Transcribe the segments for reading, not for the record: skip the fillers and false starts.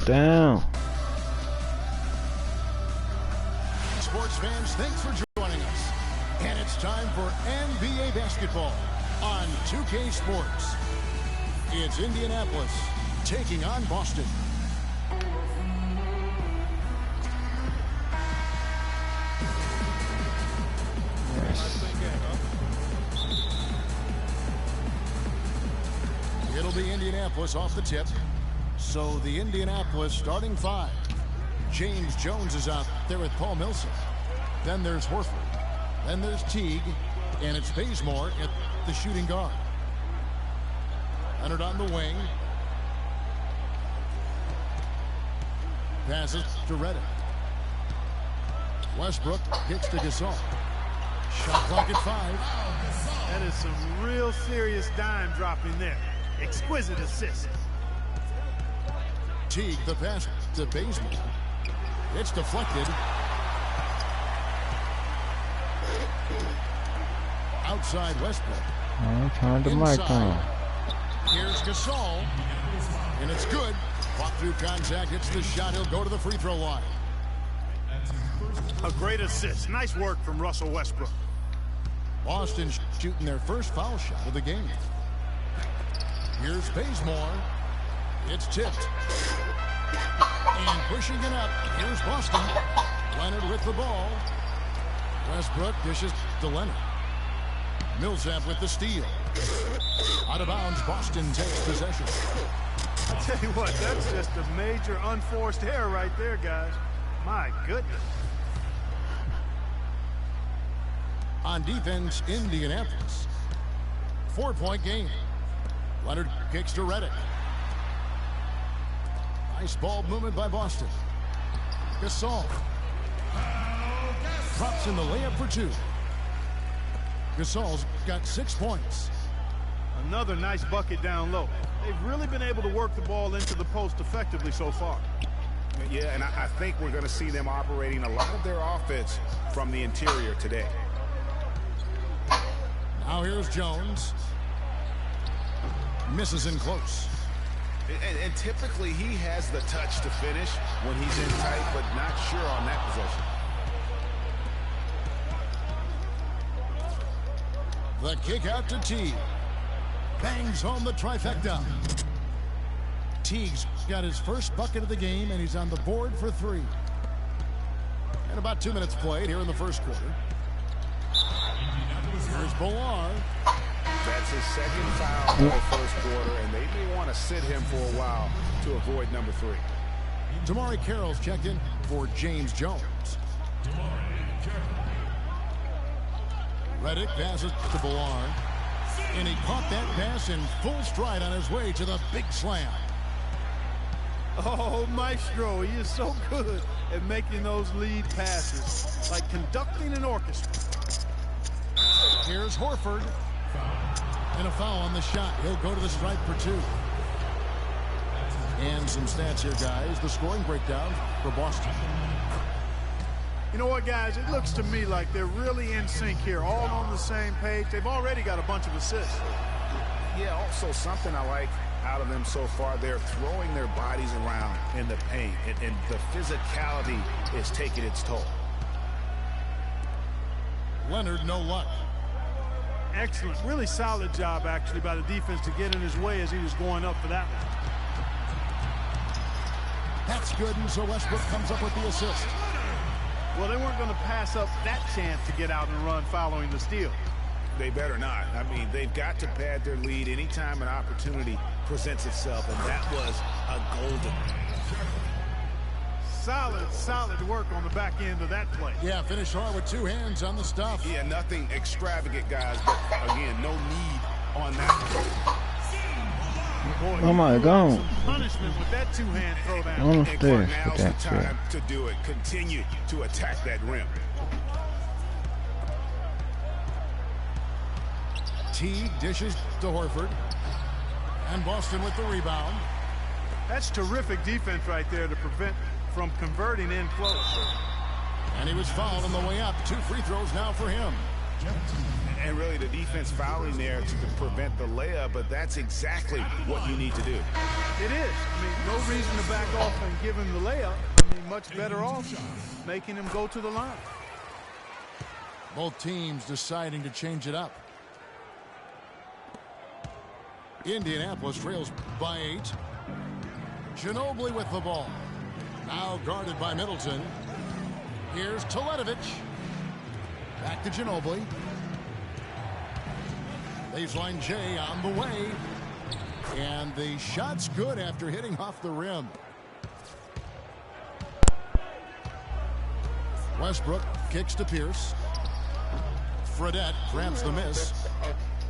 down. Sports fans, thanks for joining us. And it's time for NBA basketball on 2K Sports. It's Indianapolis taking on Boston. It'll be Indianapolis off the tip. So the Indianapolis starting five. James Jones is out there with Paul Millsap. Then there's Horford. Then there's Teague. And it's Bazemore at the shooting guard. Leonard on the wing. Passes to Redick. Westbrook kicks to Gasol. Shot clock at 5. That is some real serious dime dropping there. Exquisite assist. Teague, the pass to Bazemore. It's deflected. Outside Westbrook. Turn the mic on. Here's Gasol. And it's good. Walk through contact, hits the shot. He'll go to the free throw line. A great assist. Nice work from Russell Westbrook. Boston shooting their first foul shot of the game. Here's Bazemore. It's tipped. And pushing it up. Here's Boston. Leonard with the ball. Westbrook dishes to Leonard. Millsap with the steal. Out of bounds, Boston takes possession. I tell you what, that's just a major unforced error right there, guys. My goodness. On defense, Indianapolis. 4-point game. Leonard kicks to Redick. Nice ball movement by Boston. Gasol. Drops in the layup for 2. Gasol's got 6 points. Another nice bucket down low. They've really been able to work the ball into the post effectively so far. Yeah, and I think we're going to see them operating a lot of their offense from the interior today. Now here's Jones. Misses in close. And typically he has the touch to finish when he's in tight, but not sure on that possession. The kick out to Teague. Bangs home the trifecta. Teague's got his first bucket of the game, and he's on the board for 3. And about 2 minutes played here in the first quarter. Here's Ballard. That's his second foul in the first quarter, and they may want to sit him for a while to avoid number 3. Damari Carroll's checked in for James Jones. Redick passes to Ballard. And he caught that pass in full stride on his way to the big slam. Oh, Maestro, he is so good at making those lead passes, like conducting an orchestra. Here's Horford. And a foul on the shot. He'll go to the stripe for 2. And some stats here, guys. The scoring breakdown for Boston. You know what, guys? It looks to me like they're really in sync here, all on the same page. They've already got a bunch of assists. Yeah, also something I like out of them so far, they're throwing their bodies around in the paint, and the physicality is taking its toll. Leonard, no luck. Excellent. Really solid job, actually, by the defense to get in his way as he was going up for that one. That's good, and so Westbrook comes up with the assist. Well, they weren't going to pass up that chance to get out and run following the steal. They better not. I mean, they've got to pad their lead anytime an opportunity presents itself, and that was a golden. Solid work on the back end of that play. Yeah, finish hard with 2 hands on the stuff. Yeah, nothing extravagant, guys, but again, no need on that. Boy, oh my God. Punishment with that 2-hand throwdown. On the stairs Now's with the that shit. time to do it. Continue to attack that rim. Teague dishes to Horford. And Boston with the rebound. That's terrific defense right there to prevent from converting in close. And he was fouled on the way up. 2 free throws now for him. And really, the defense fouling there to prevent the layup, but that's exactly what you need to do. It is. I mean, no reason to back off and give him the layup. I mean, much better off making him go to the line. Both teams deciding to change it up. Indianapolis trails by 8. Ginobili with the ball. Now guarded by Middleton. Here's Teletovic. Back to Ginobili. Baseline J on the way. And the shot's good after hitting off the rim. Westbrook kicks to Pierce. Fredette grabs the miss.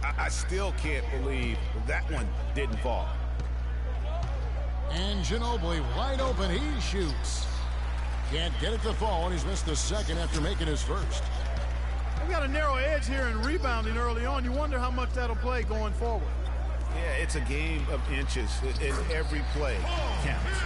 I still can't believe that one didn't fall. And Ginobili wide open. He shoots. Can't get it to fall, and he's missed the second after making his first. They've got a narrow edge here in rebounding early on. You wonder how much that'll play going forward. Yeah, it's a game of inches, and every play counts.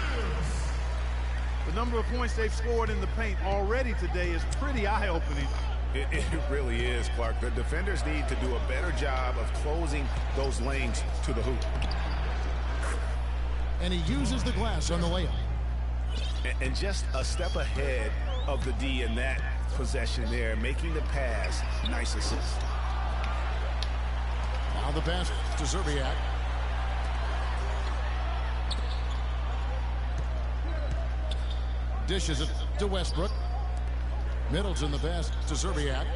The number of points they've scored in the paint already today is pretty eye-opening. It really is, Clark. The defenders need to do a better job of closing those lanes to the hoop. And he uses the glass on the layup. And just a step ahead of the D in that possession there, making the pass. Nice assist. Now the pass to Zerbiak. Dishes it to Westbrook. Middleton the pass to Zerbiak.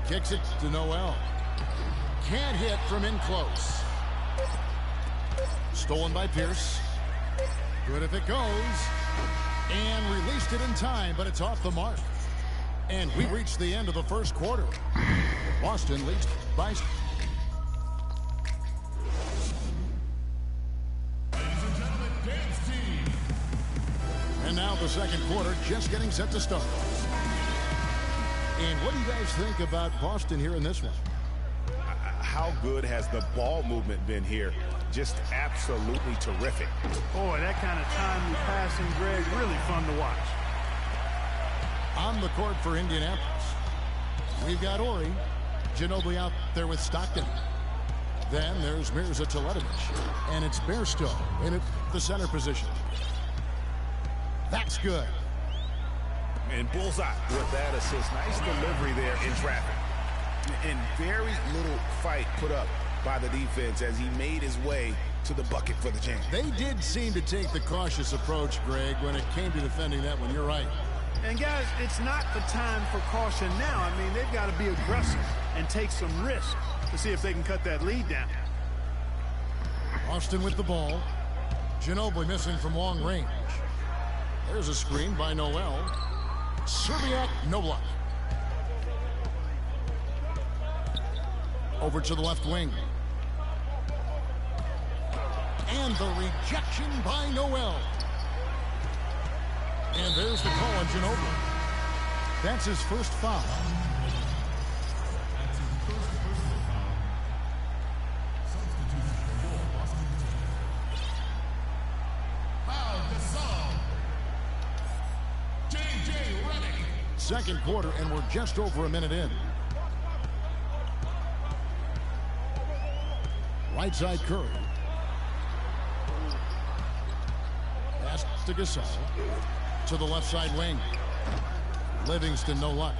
Kicks it to Noel. Can't hit from in close. Stolen by Pierce. Good if it goes. And released it in time, but it's off the mark. And we reached the end of the first quarter. Boston leads by... And now the second quarter just getting set to start. And what do you guys think about Boston here in this one? How good has the ball movement been here? Just absolutely terrific. Boy, that kind of timely passing, Greg, really fun to watch. On the court for Indianapolis, we've got Ori. Ginobili out there with Stockton. Then there's Mirza Teletovic. And it's Bairstow in the center position. That's good. And bullseye with that assist. Nice delivery there in traffic. And very little fight put up by the defense as he made his way to the bucket for the jam. They did seem to take the cautious approach, Greg, when it came to defending that one. You're right. And, guys, it's not the time for caution now. I mean, they've got to be aggressive and take some risk to see if they can cut that lead down. Austin with the ball. Ginobili missing from long range. There's a screen by Noel. Zerbiak, no block. Over to the left wing. And the rejection by Noel. And there's the call on Ginobili. That's his first foul. Second quarter, and we're just over a minute in. Right side Curry. Pass to Gasol. To the left side wing. Livingston, no luck.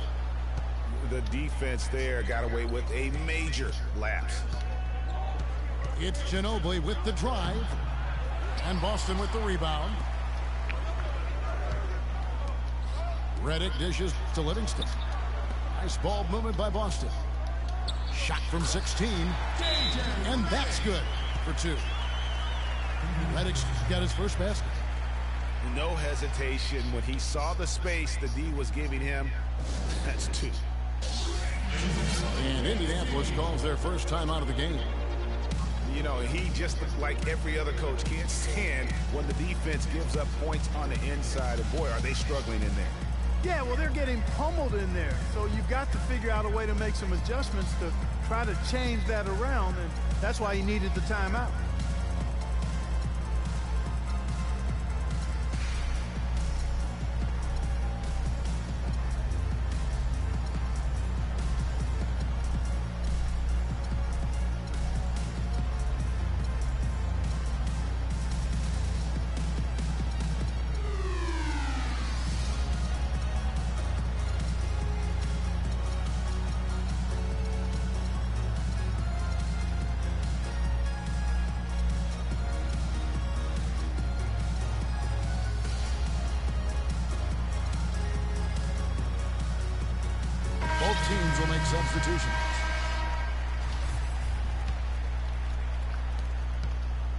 The defense there got away with a major lapse. It's Ginobili with the drive. And Boston with the rebound. Redick dishes to Livingston. Nice ball movement by Boston. Shot from 16. And that's good for 2. Redick's got his first basket. No hesitation when he saw the space the D was giving him. That's 2. And Indianapolis calls their first time out of the game. You know, he just like every other coach can't stand when the defense gives up points on the inside. And boy, are they struggling in there. Yeah, well, they're getting pummeled in there. So you've got to figure out a way to make some adjustments to try to change that around. And that's why he needed the timeout. teams will make substitutions.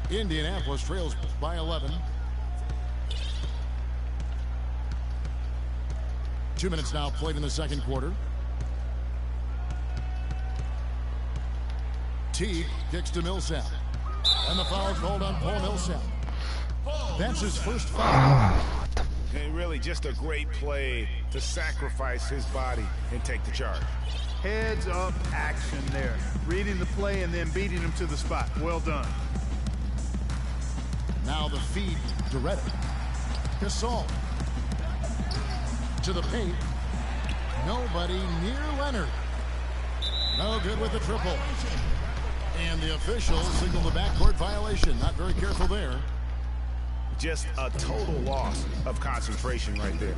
Indianapolis trails by 11. 2 minutes now played in the second quarter. Teague kicks to Millsap. And the foul called on Paul Millsap. That's his first foul. And really just a great play to sacrifice his body and take the charge. Heads up action there. Reading the play and then beating him to the spot. Well done. Now the feed to Reddick. Gasol. To the paint. Nobody near Leonard. No good with the triple. And the officials signal the backcourt violation. Not very careful there. Just a total loss of concentration right there.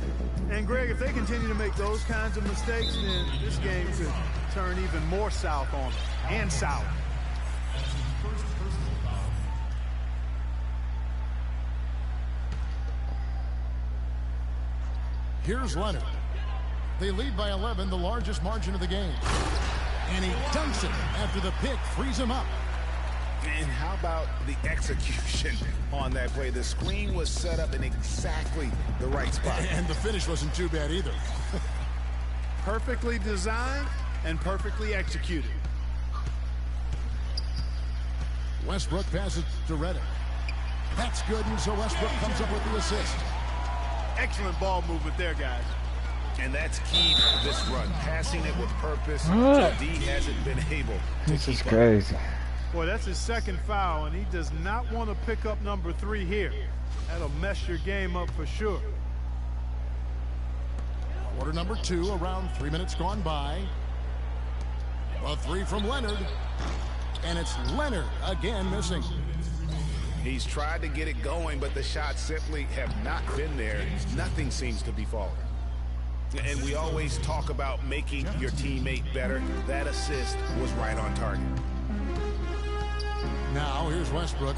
And Greg, if they continue to make those kinds of mistakes, then this game could turn even more south on them. And south. Here's Leonard. They lead by 11, the largest margin of the game. And he dunks it after the pick frees him up. And how about the execution on that play? The screen was set up in exactly the right spot. And the finish wasn't too bad either. Perfectly designed and perfectly executed. Westbrook passes to Reddick. That's good, and so Westbrook comes up with the assist. Excellent ball movement there, guys. And that's key to this run. Passing it with purpose. JD hasn't been able to This is keep up. crazy. Boy, that's his second foul, and he does not want to pick up number 3 here. That'll mess your game up for sure. Quarter number 2, around 3 minutes gone by. A 3 from Leonard. And it's Leonard again missing. He's tried to get it going, but the shots simply have not been there. Nothing seems to be falling. And we always talk about making your teammate better. That assist was right on target. Now here's Westbrook.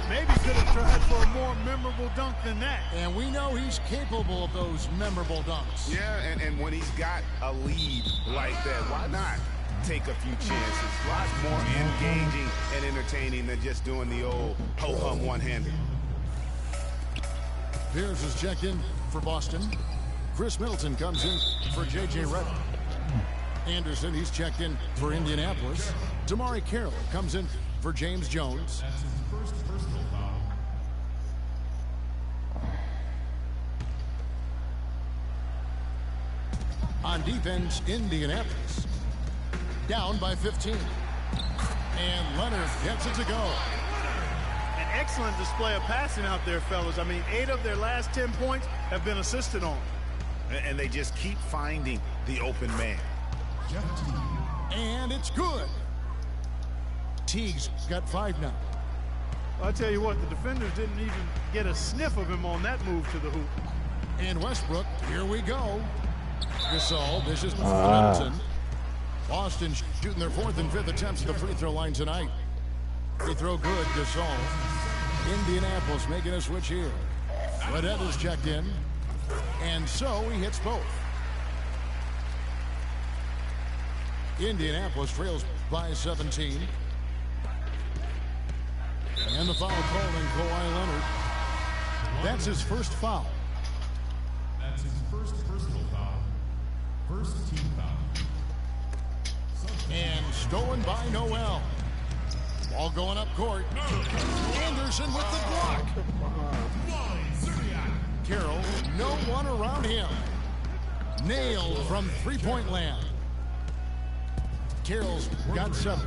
Maybe could have tried for a more memorable dunk than that. And we know he's capable of those memorable dunks. Yeah, and when he's got a lead like that, why not take a few chances? A lot more engaging and entertaining than just doing the old ho-hum one-hander. Pierce is checked in for Boston. Chris Middleton comes in for J.J. Redick. Anderson, he's checked in for Indianapolis. Damari Carroll comes in for James Jones. That's his first personal foul. On defense, Indianapolis. Down by 15. And Leonard gets it to go. An excellent display of passing out there, fellas. I mean, 8 of their last 10 points have been assisted on. And they just keep finding the open man. And it's good. Teague's got 5 now. I'll tell you what, the defenders didn't even get a sniff of him on that move to the hoop. And Westbrook, here we go. Gasol dishes to Middleton. Boston shooting their 4th and 5th attempts at the free throw line tonight. Free throw good, Gasol. Indianapolis making a switch here. Redette is checked in. And so he hits both. Indianapolis trails by 17. And the foul called on Kawhi Leonard. That's his first foul. That's his first personal foul. First team foul. And stolen by Noel. Ball going up court. Anderson with the block. Carroll, no one around him. Nailed from three-point land. Carroll's got 7.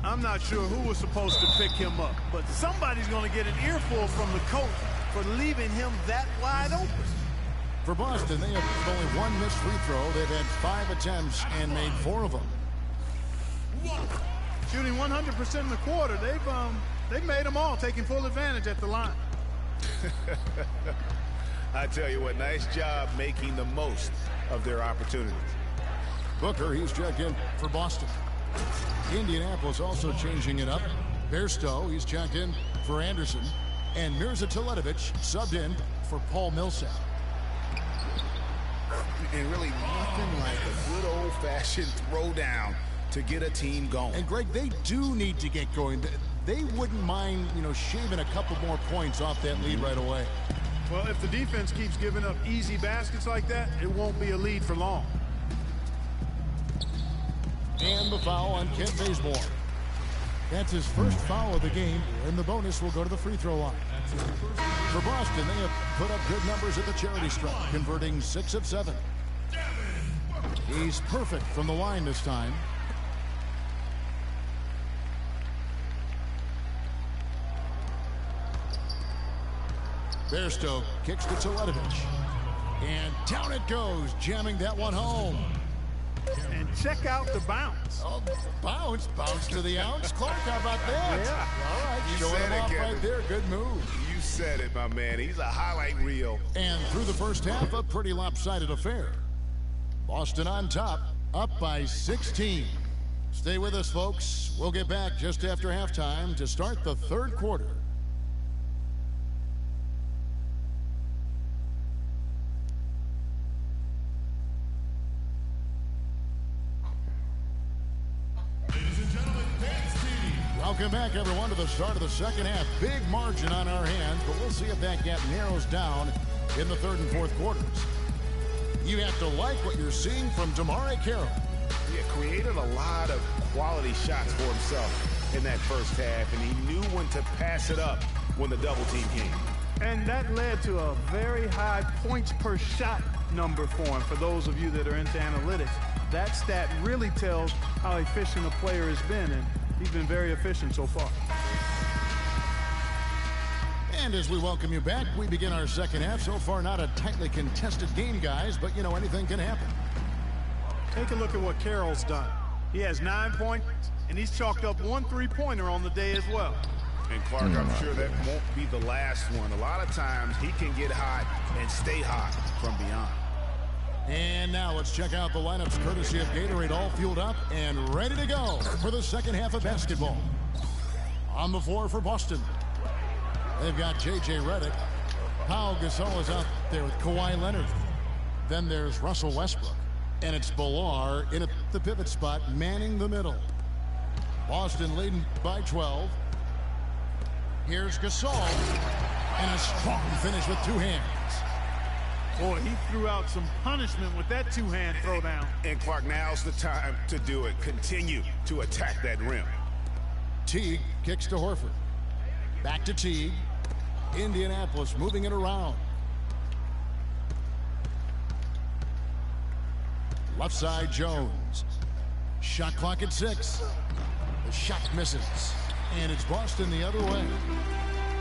I'm not sure who was supposed to pick him up, but somebody's going to get an earful from the coach for leaving him that wide open. For Boston, they have only 1 missed free throw. They've had 5 attempts and made 4 of them. Shooting 100% in the quarter. They've made them all, taking full advantage at the line. I tell you what, nice job making the most of their opportunities. Booker, he's checked in for Boston. Indianapolis also changing it up. Bairstow, he's checked in for Anderson. And Mirza Teletovic subbed in for Paul Millsap. And really nothing like a good old-fashioned throwdown to get a team going. And Greg, they do need to get going. They wouldn't mind, shaving a couple more points off that lead right away. Well, if the defense keeps giving up easy baskets like that, it won't be a lead for long. And the foul on Kent Bazemore. That's his first foul of the game, and the bonus will go to the free throw line. For Boston, they have put up good numbers at the charity stripe, converting 6 of 7. He's perfect from the line this time. Bairstow kicks to Teletovic. And down it goes, jamming that one home. And check out the bounce. Oh, bounce to the ounce. Clark, how about that? Yeah. All right, You showing said him it, off Kevin. right there. Good move. You said it, my man. He's a highlight reel. And through the first half, a pretty lopsided affair. Boston on top, up by 16. Stay with us, folks. We'll get back just after halftime to start the third quarter. Welcome back, everyone, to the start of the second half. Big margin on our hands, but we'll see if that gap narrows down in the third and fourth quarters. You have to like what you're seeing from DeMar Carroll. Yeah, created a lot of quality shots for himself in that first half, and he knew when to pass it up when the double team came. And that led to a very high points per shot number for him. For those of you that are into analytics, that stat really tells how efficient a player has been, and he's been very efficient so far. And as we welcome you back, we begin our second half. So far, not a tightly contested game, guys, but, anything can happen. Take a look at what Carroll's done. He has 9 points, and he's chalked up 1 3-pointer on the day as well. And Clark, I'm sure that won't be the last one. A lot of times he can get hot and stay hot from beyond. And now let's check out the lineups courtesy of Gatorade, all fueled up and ready to go for the second half of basketball. On the floor for Boston, they've got J.J. Redick. Pau Gasol is out there with Kawhi Leonard. Then there's Russell Westbrook. And it's Bilal in at the pivot spot, manning the middle. Boston leading by 12. Here's Gasol. And a strong finish with 2 hands. Boy, he threw out some punishment with that 2-hand throwdown. And Clark, now's the time to do it. Continue to attack that rim. Teague kicks to Horford. Back to Teague. Indianapolis moving it around. Left side, Jones. Shot clock at 6. The shot misses. And it's Boston the other way.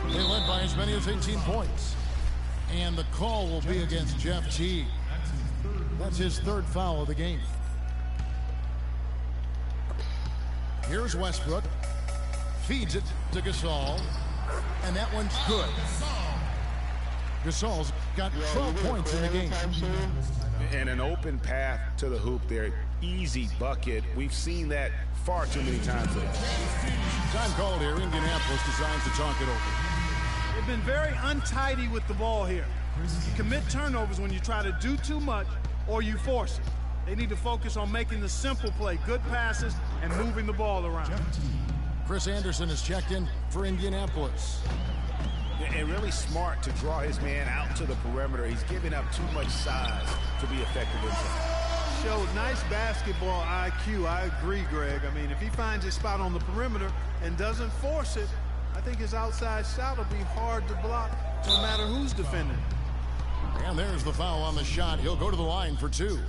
They led by as many as 18 points. And the call will be against Jeff Teague. That's his third foul of the game. Here's Westbrook. Feeds it to Gasol. And that one's good. Gasol's got 12 points in the game. And an open path to the hoop there. Easy bucket. We've seen that far too many times lately. Time called here. Indianapolis decides to talk it over. They've been very untidy with the ball here. You commit turnovers when you try to do too much or you force it. They need to focus on making the simple play, good passes, and moving the ball around. Chris Anderson is checked in for Indianapolis. And really smart to draw his man out to the perimeter. He's giving up too much size to be effective inside. Showed nice basketball IQ. I agree, Greg. I mean, if he finds his spot on the perimeter and doesn't force it, I think his outside shot will be hard to block no matter who's defending. And there's the foul on the shot. He'll go to the line for 2.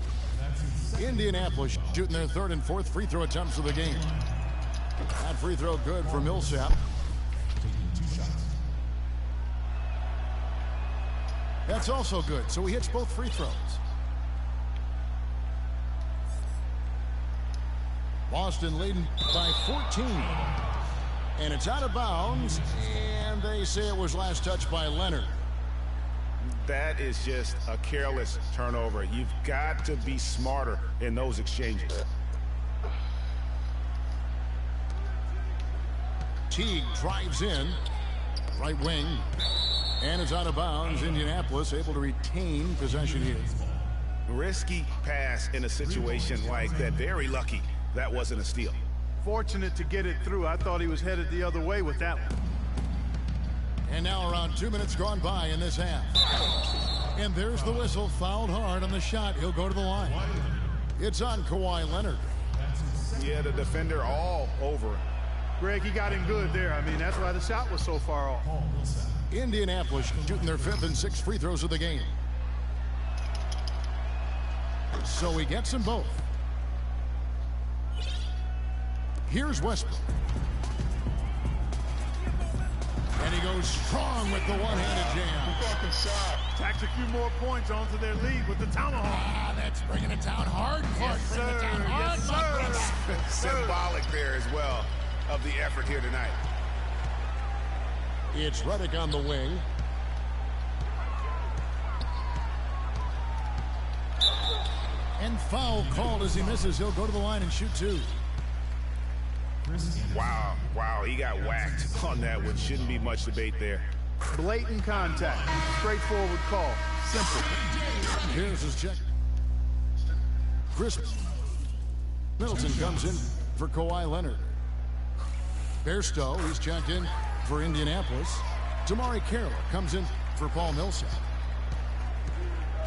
Indianapolis shooting their third and fourth free throw attempts of the game. That free throw good for Millsap. That's also good, so he hits both free throws. Boston leading by 14. And it's out of bounds, and they say it was last touched by Leonard. That is just a careless turnover. You've got to be smarter in those exchanges. Teague drives in, right wing, and it's out of bounds. Indianapolis able to retain possession here. Risky pass in a situation like that. Very lucky that wasn't a steal. Fortunate to get it through. I thought he was headed the other way with that one. And now around 2 minutes gone by in this half. And there's the whistle. Fouled hard on the shot. He'll go to the line. It's on Kawhi Leonard. Yeah, the defender all over him. Greg, he got him good there. I mean, that's why the shot was so far off. Indianapolis shooting their 5th and 6th free throws of the game. So he gets them both. Here's Westbrook. And he goes strong with the one-handed jam. Tacks a few more points onto their lead with the tomahawk. That's bringing it down hard. Yes, sir. Yes, sir. Symbolic there as well of the effort here tonight. It's Redick on the wing. And foul called as he misses. He'll go to the line and shoot 2. Wow, he got whacked on that one. Shouldn't be much debate there. Blatant contact. Straightforward call. Simple. Here's his check. Chris Middleton comes in for Kawhi Leonard. Bairstow, he's checked in for Indianapolis. Damari Carroll comes in for Paul Millsap.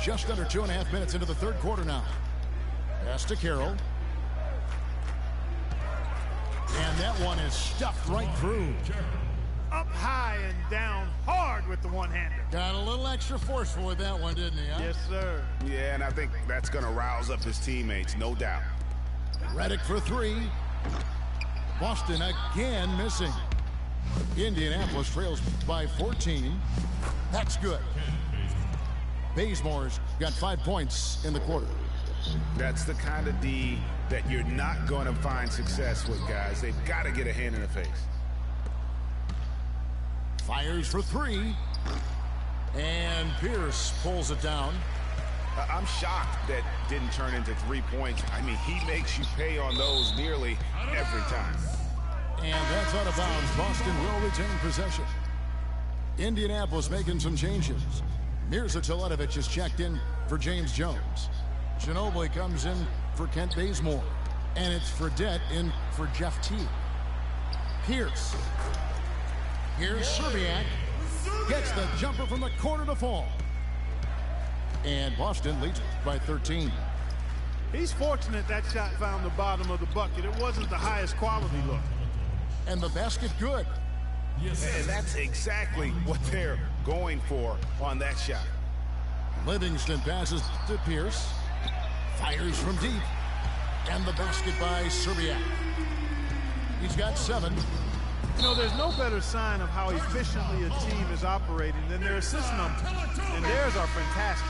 Just under 2.5 minutes into the third quarter now. Pass to Carroll. And that one is stuffed right through. Up high and down hard with the one-hander. Got a little extra forceful with that one, didn't he? Huh? Yes, sir. Yeah, and I think that's going to rouse up his teammates, no doubt. Redick for 3. Boston again missing. Indianapolis trails by 14. That's good. Bazemore's got 5 points in the quarter. That's the kind of D that you're not going to find success with, guys. They've got to get a hand in the face. Fires for 3. And Pierce pulls it down. I'm shocked that didn't turn into 3 points. I mean, he makes you pay on those nearly every time. And that's out of bounds. Boston will retain possession. Indianapolis making some changes. Mirza Teletovic is checked in for James Jones. Ginobili comes in for Kent Bazemore. And it's Fredette in for Jeff Teague. Pierce. Here's Serbiak. Gets the jumper from the corner to fall. And Boston leads by 13. He's fortunate that shot found the bottom of the bucket. It wasn't the highest quality look. And the basket good. And that's exactly what they're going for on that shot. Livingston passes to Pierce. Fires from deep. And the basket by Serbiak. He's got 7. You know, there's no better sign of how efficiently a team is operating than their assist numbers. And theirs are fantastic.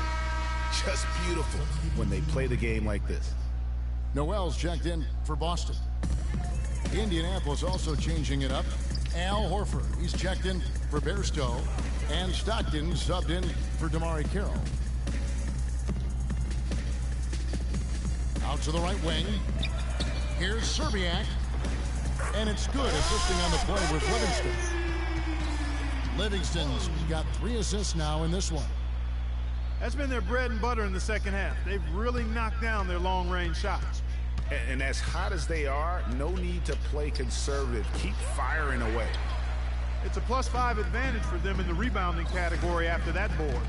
Just beautiful when they play the game like this. Noel's checked in for Boston. Indianapolis also changing it up. Al Horford, he's checked in for Bairstow. And Stockton subbed in for Damari Carroll. Out to the right wing. Here's Serbiak. And it's good, assisting on the play with Livingston. Livingston's got 3 assists now in this one. That's been their bread and butter in the second half. They've really knocked down their long-range shots. And as hot as they are, no need to play conservative. Keep firing away. It's a +5 advantage for them in the rebounding category after that board.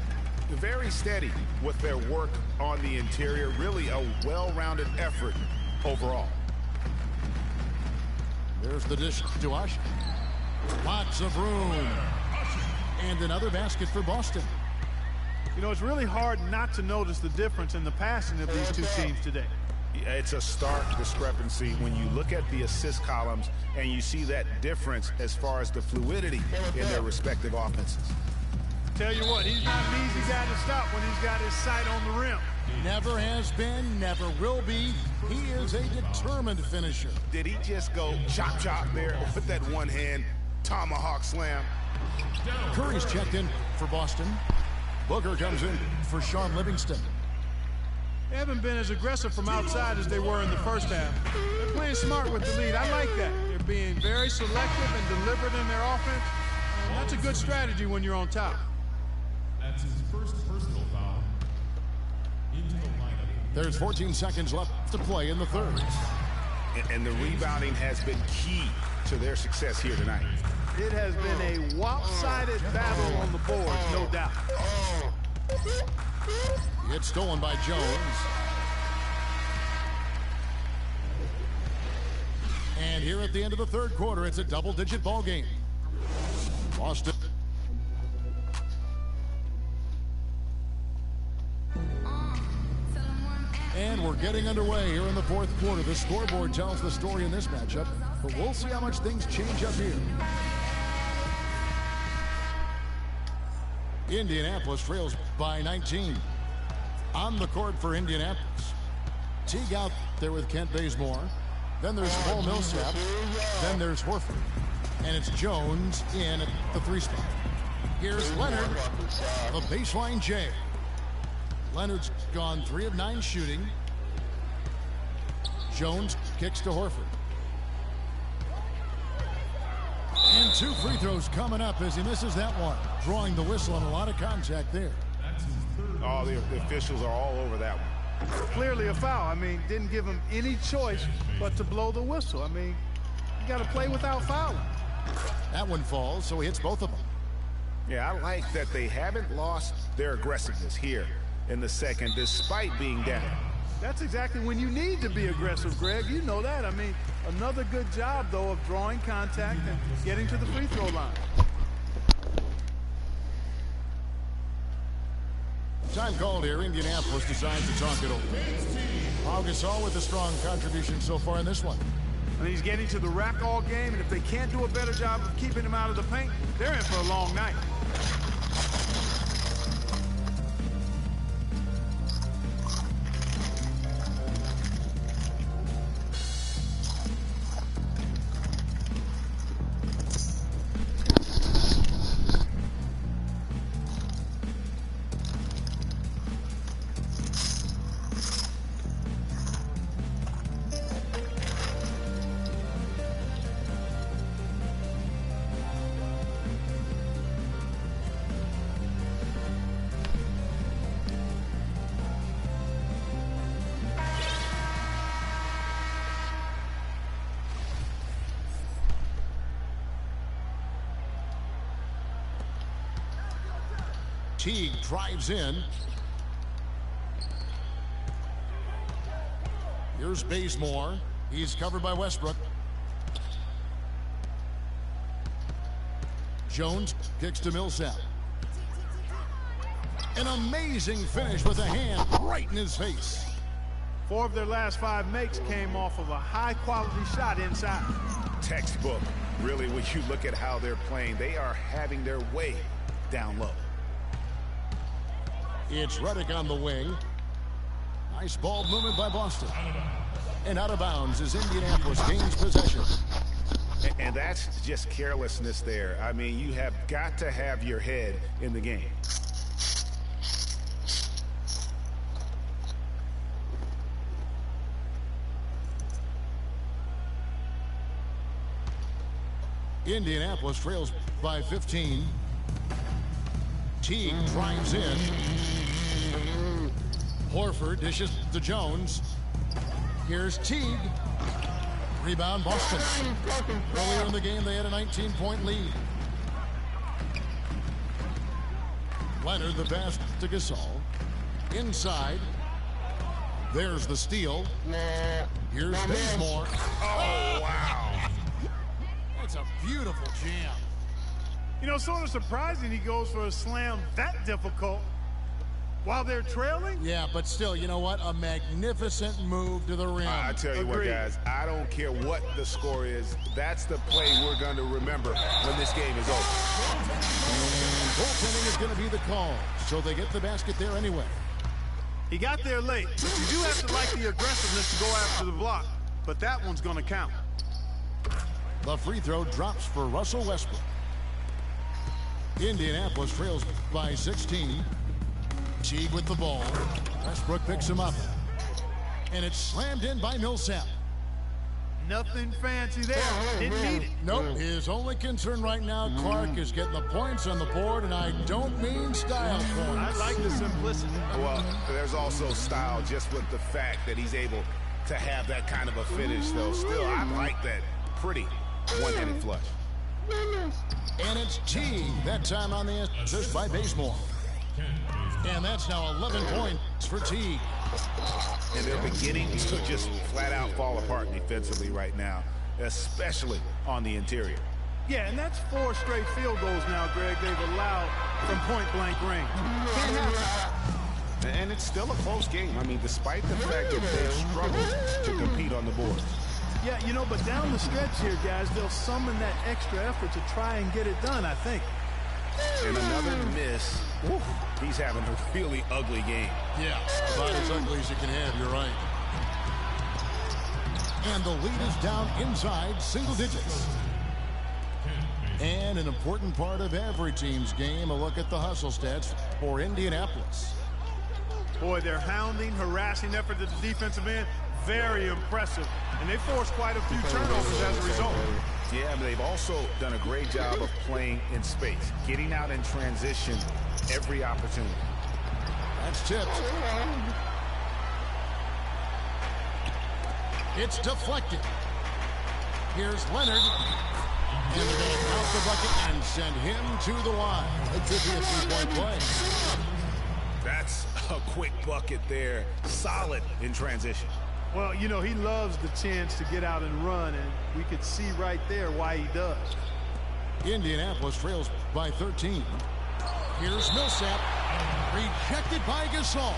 Very steady with their work on the interior. Really a well-rounded effort overall. There's the dish to Ush. Lots of room. And another basket for Boston. You know, it's really hard not to notice the difference in the passing of these two teams today. It's a stark discrepancy when you look at the assist columns and you see that difference as far as the fluidity in their respective offenses. Tell you what, he's not an easy guy to stop when he's got his sight on the rim. Never has been, never will be. He is a determined finisher. Did he just go chop there with that one-hand tomahawk slam? Curry's checked in for Boston. Booker comes in for Sean Livingston. They haven't been as aggressive from outside as they were in the first half. They're playing smart with the lead. I like that. They're being very selective and deliberate in their offense. And that's a good strategy when you're on top. That's his first personal foul. Into the lineup. There's 14 seconds left to play in the third. And the rebounding has been key to their success here tonight. It has been a lopsided battle on the boards, no doubt. It's stolen by Jones. And here at the end of the third quarter, it's a double-digit ball game. Boston. And we're getting underway here in the fourth quarter. The scoreboard tells the story in this matchup, but we'll see how much things change up here. Indianapolis trails by 19. On the court for Indianapolis. Teague out there with Kent Bazemore. Then there's Paul Millsap. Then there's Horford. And it's Jones in at the 3 spot. Here's Leonard, the baseline J. Leonard's gone 3 of 9 shooting. Jones kicks to Horford. And 2 free throws coming up as he misses that one. Drawing the whistle and a lot of contact there. Oh, the officials are all over that one. Clearly a foul. I mean, didn't give him any choice but to blow the whistle. I mean, you got to play without fouling. That one falls, so he hits both of them. Yeah, I like that they haven't lost their aggressiveness here in the second, despite being down. That's exactly when you need to be aggressive, Greg. You know that. I mean, another good job, though, of drawing contact and getting to the free throw line. Time called here. Indianapolis decides to talk it over. Pau Gasol with a strong contribution so far in this one. And he's getting to the rack all game, and if they can't do a better job of keeping him out of the paint, they're in for a long night. Teague drives in. Here's Bazemore. He's covered by Westbrook. Jones kicks to Millsap. An amazing finish with a hand right in his face. 4 of their last 5 makes came off of a high-quality shot inside. Textbook. Really, when you look at how they're playing, they are having their way down low. It's Redick on the wing. Nice ball movement by Boston. And out of bounds as Indianapolis gains possession. And that's just carelessness there. I mean, you have got to have your head in the game. Indianapolis trails by 15. Teague drives in. Horford dishes to Jones. Here's Teague. Rebound Boston. Earlier in the game, they had a 19-point lead. Leonard the pass to Gasol. Inside. There's the steal. Here's Bazemore. Oh, wow. That's a beautiful jam. You know, sort of surprising he goes for a slam that difficult while they're trailing. Yeah, but still, you know what? A magnificent move to the rim. I tell you what, guys, I don't care what the score is. That's the play we're going to remember when this game is over. And goaltending is going to be the call, so they get the basket there anyway. He got there late, but you do have to like the aggressiveness to go after the block. But that one's going to count. The free throw drops for Russell Westbrook. Indianapolis trails by 16. Teague with the ball. Westbrook picks him up. And it's slammed in by Millsap. Nothing fancy there. Didn't need it. Nope. His only concern right now, Clark, is getting the points on the board, and I don't mean style points. I like the simplicity. Well, there's also style just with the fact that he's able to have that kind of a finish, though. Still, I like that pretty one-handed flush. And it's T, that time on the assist by Bazemore. And that's now 11 points for T. And they're beginning to just flat-out fall apart defensively right now, especially on the interior. Yeah, and that's 4 straight field goals now, Greg, they've allowed from point-blank range. And it's still a close game. I mean, despite the fact that they've struggled to compete on the board. Yeah, you know, but down the stretch here, guys, they'll summon that extra effort to try and get it done, I think. And another miss. Oof, he's having a really ugly game. Yeah, about as ugly as you can have, you're right. And the lead is down inside single digits. And an important part of every team's game, a look at the hustle stats for Indianapolis. Boy, their hounding, harassing effort at the defensive end, very impressive. And they forced quite a few turnovers as a result. Yeah, but they've also done a great job of playing in space, getting out in transition every opportunity. That's tipped. It's deflected. Here's Leonard. And they're going to count the bucket and send him to the line. It could be a three-point play. That's a quick bucket there. Solid in transition. Well, you know, he loves the chance to get out and run, and we could see right there why he does. Indianapolis trails by 13. Here's Millsap. Rejected by Gasol.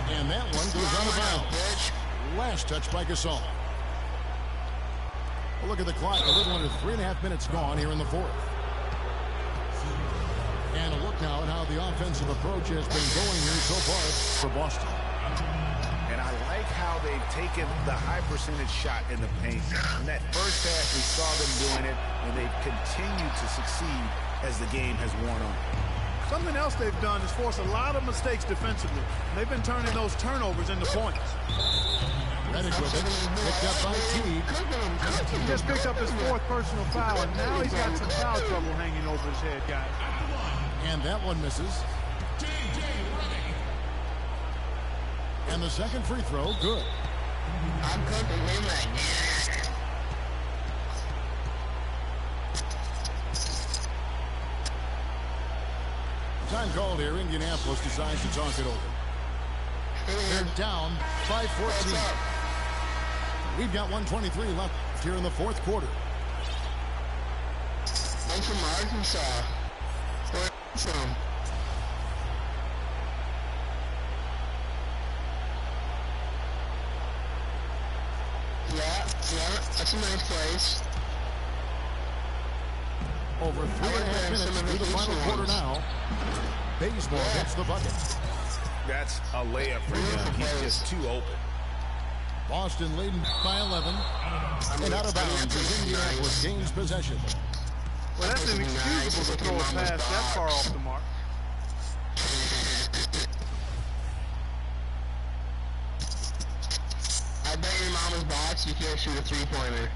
And that one goes out of bounds. Last touch by Gasol. Well, look at the clock. A little under 3.5 minutes gone here in the fourth. And a look now at how the offensive approach has been going here so far for Boston. And I like how they've taken the high percentage shot in the paint. In that first half, we saw them doing it, and they've continued to succeed as the game has worn on. Something else they've done is force a lot of mistakes defensively. They've been turning those turnovers into points. Reddick with it. Picked up by Teague. He just picked up his 4th personal foul, and now he's got some foul trouble hanging over his head, guys. And that one misses. And the second free throw, good. Time called here. Indianapolis decides to talk it over. They're down by 14. We've got 1:23 left here in the fourth quarter. I'm from Arkansas. Where are you from? Yeah, that's a nice place. Over 3.5 minutes through the final quarter now. Bazemore hits the bucket. That's a layup for him. He's just too open. Boston leading by 11. And out of bounds as Indianapolis gains possession. Well, that's inexcusable to throw a pass that far off the mark. I bet your mama's box you can't shoot a three-pointer.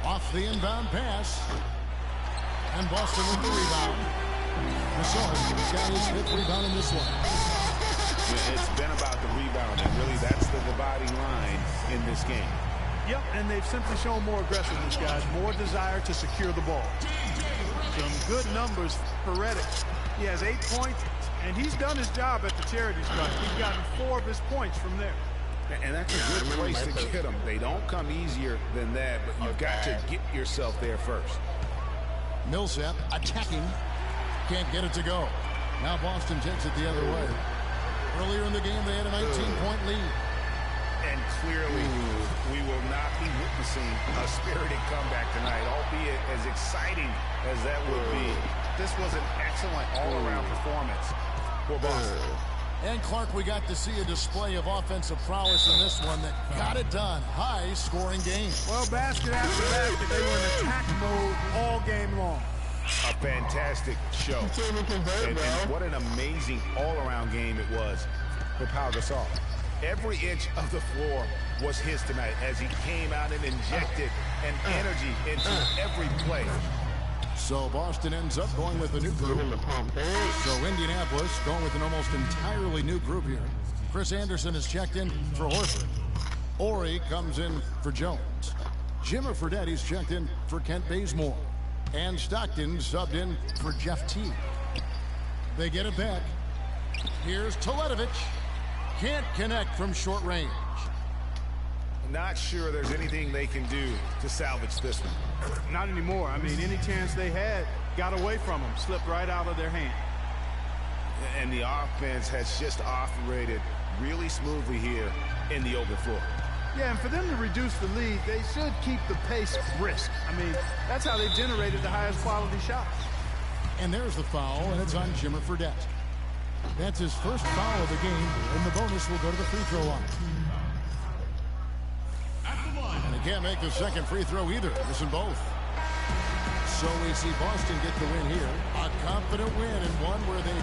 Off the inbound pass. And Boston with the rebound. Gasol got his 5th rebound in this one. It's been about the rebound, and really that's the dividing line in this game. Yep, and they've simply shown more aggressiveness, guys. More desire to secure the ball. Some good numbers for Reddick. He has 8 points, and he's done his job at the charity stripe. He's gotten 4 of his points from there. And that's a good place to get them. They don't come easier than that, but you've got to get yourself there first. Millsap attacking. Can't get it to go. Now Boston takes it the other way. Earlier in the game, they had a 19-point lead. And clearly, we will not be witnessing a spirited comeback tonight, albeit as exciting as that would be. This was an excellent all-around performance for Boston. And Clark, we got to see a display of offensive prowess in this one that got it done. High-scoring game. Well, basket after basket, they were in attack mode all game long. A fantastic show. And what an amazing all-around game it was for Pau Gasol. Every inch of the floor was his tonight as he came out and injected an energy into every play. So Boston ends up going with a new group. So Indianapolis going with an almost entirely new group here. Chris Anderson is checked in for Horford. Ori comes in for Jones. Jimmer Fredetti's checked in for Kent Bazemore. And Stockton subbed in for Jeff Teague. They get it back. Here's Teletovic. Can't connect from short range. Not sure there's anything they can do to salvage this one. Not anymore. I mean, any chance they had got away from them, slipped right out of their hand. And the offense has just operated really smoothly here in the open floor. Yeah, and for them to reduce the lead, they should keep the pace brisk. I mean, that's how they generated the highest quality shots. And there's the foul, and it's on Jimmer Fredette. That's his first foul of the game, and the bonus will go to the free throw line. And he can't make the second free throw either. Missing both. So we see Boston get the win here. A confident win, and one where they...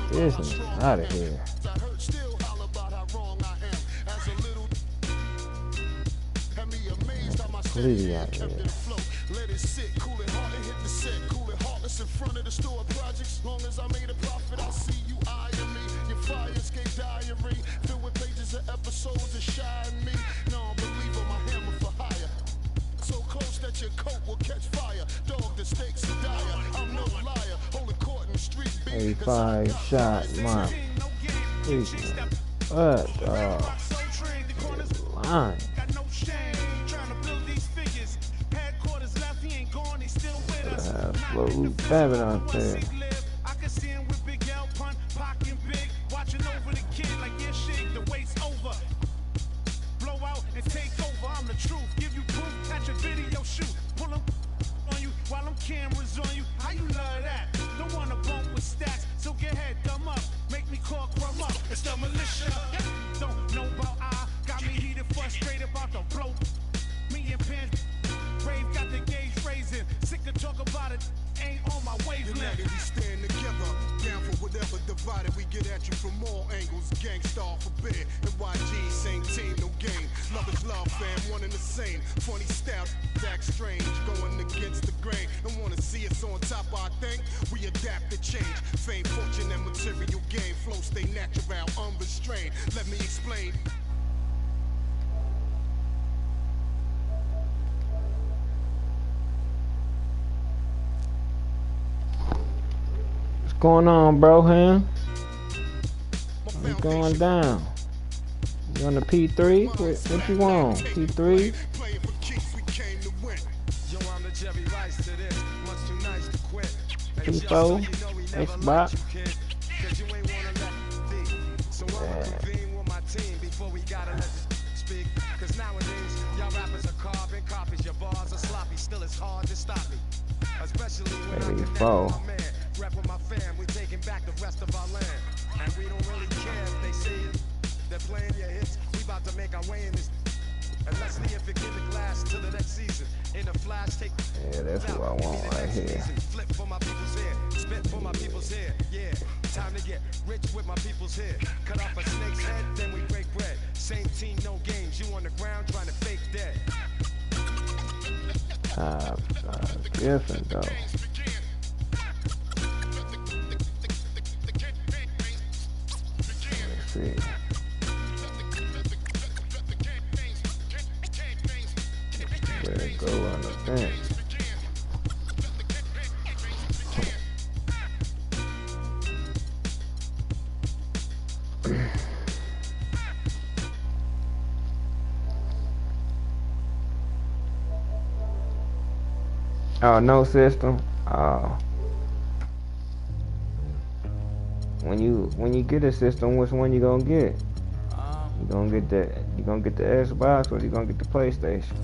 This out of here. Completely out of here. Let it sit, cool it hard and hit the set, cool it heartless in front of the store projects. Long as I made a profit, I see you eyeing me. Your fire escape diary, filled with pages of episodes of shying me. No, believer, my hammer for hire. So close that your coat will catch fire. Dog, the stakes are dire. I'm no liar. Holding court in the street. 85 shot, man. What? Line. Slow babbing out there. I can see him with Big L, pun, pocking big, watching over the kid like your shit, the wait's over. Blow out and take over, I'm the truth. Give you proof, catch a video shoot. Pull them on you while them cameras on you. How you love that? Don't wanna bump with stats, so get head, thumb up. Make me call crumb up. It's the militia. Don't know about I. Got me heated, frustrated about the blow. Me and Pen, Brave got the gauge phrasing. Sick to talk about it. Ain't on my wavelength. United we stand together, down for whatever divided. We get at you from all angles. Gangstar forbid, NYG same team, no game. Love is love, fam, one and the same. Funny style, act strange, going against the grain. Don't wanna see us on top. I think we adapt to change. Fame, fortune, and material gain. Flow stay natural, unrestrained. Let me explain. What's going on, bro, huh? What's going down? You on the P3? What you want? P3? P4? Xbox? Cause nowadays, y'all rappers are carbon copies. Your bars are sloppy, still it's hard to stop me. Especially when I connect with my man. Rep with my fam, we taking back the rest of our land. And we don't really care if they say it. They're playing your hits, we about to make our way in this. And let's see if it give it last to the next season. In a flash, take. Yeah, that's what I want right here. Flip for my people's hair, spit for my people's hair. Yeah, time to get rich with my people's hair. Cut off a snake's head, then we break bread. Same team, no games. You on the ground trying to fake dead. Different though. see. Better go on the bench. Oh, no system. When you get a system, which one you gonna get? You gonna get the Xbox or you gonna get the PlayStation?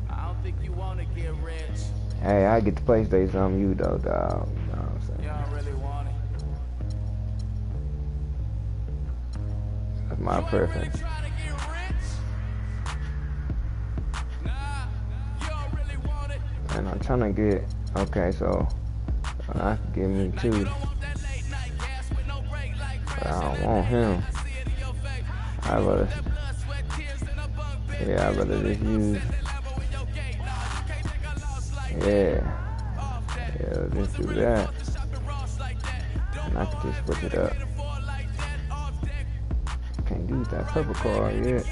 I don't think you wanna get rich. Hey, I get the PlayStation on you though, dog. You know what I'm saying? You don't really want it. That's my preference. Really trying to get rich? Nah, you don't really want it. And I'm trying to get, okay, so I can get me two. But I don't want him. I'd rather just use, yeah, just do that. And I can just switch it up. Can't use that purple card yet.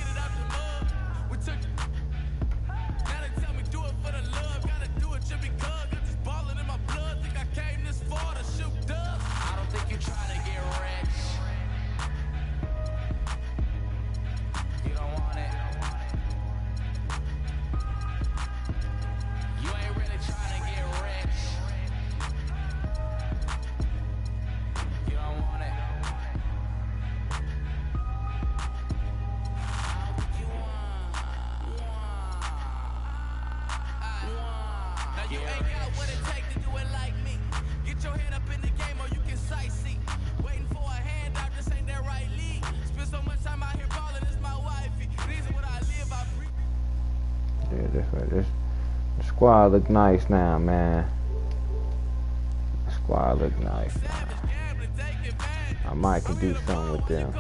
The squad look nice now, man. The squad look nice now. I might could do something with them.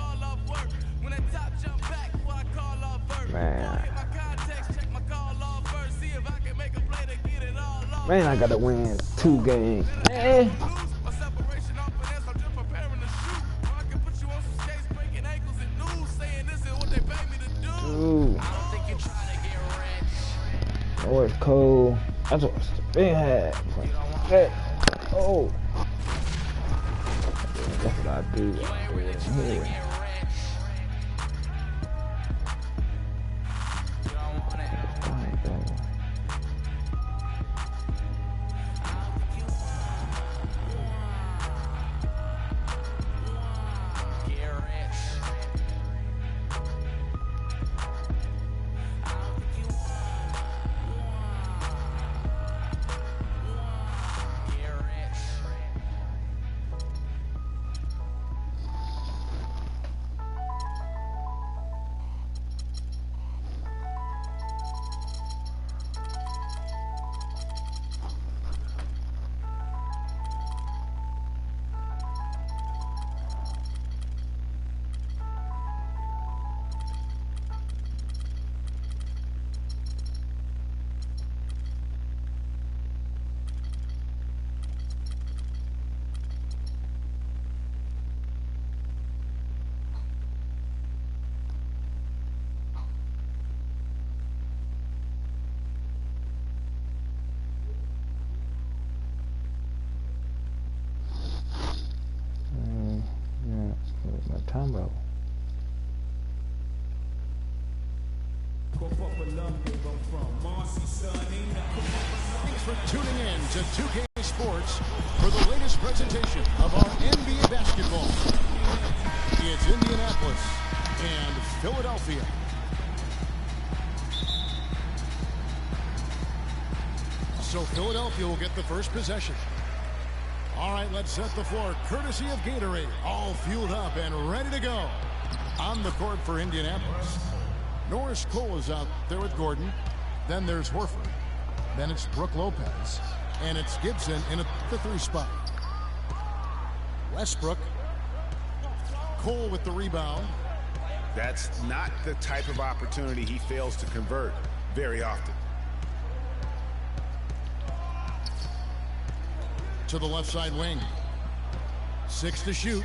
Man, I gotta win 2 games. Man. Ooh. Oh, it's cold. That's what Spain had. Oh. That's what I do. Here. Combo. Thanks for tuning in to 2K Sports for the latest presentation of our NBA basketball. It's Indianapolis and Philadelphia. So Philadelphia will get the first possession. All right, let's set the floor. Courtesy of Gatorade, all fueled up and ready to go. On the court for Indianapolis. Norris Cole is out there with Gordon. Then there's Horford. Then it's Brook Lopez. And it's Gibson in the 3 spot. Westbrook. Cole with the rebound. That's not the type of opportunity he fails to convert very often. To the left side wing. 6 to shoot.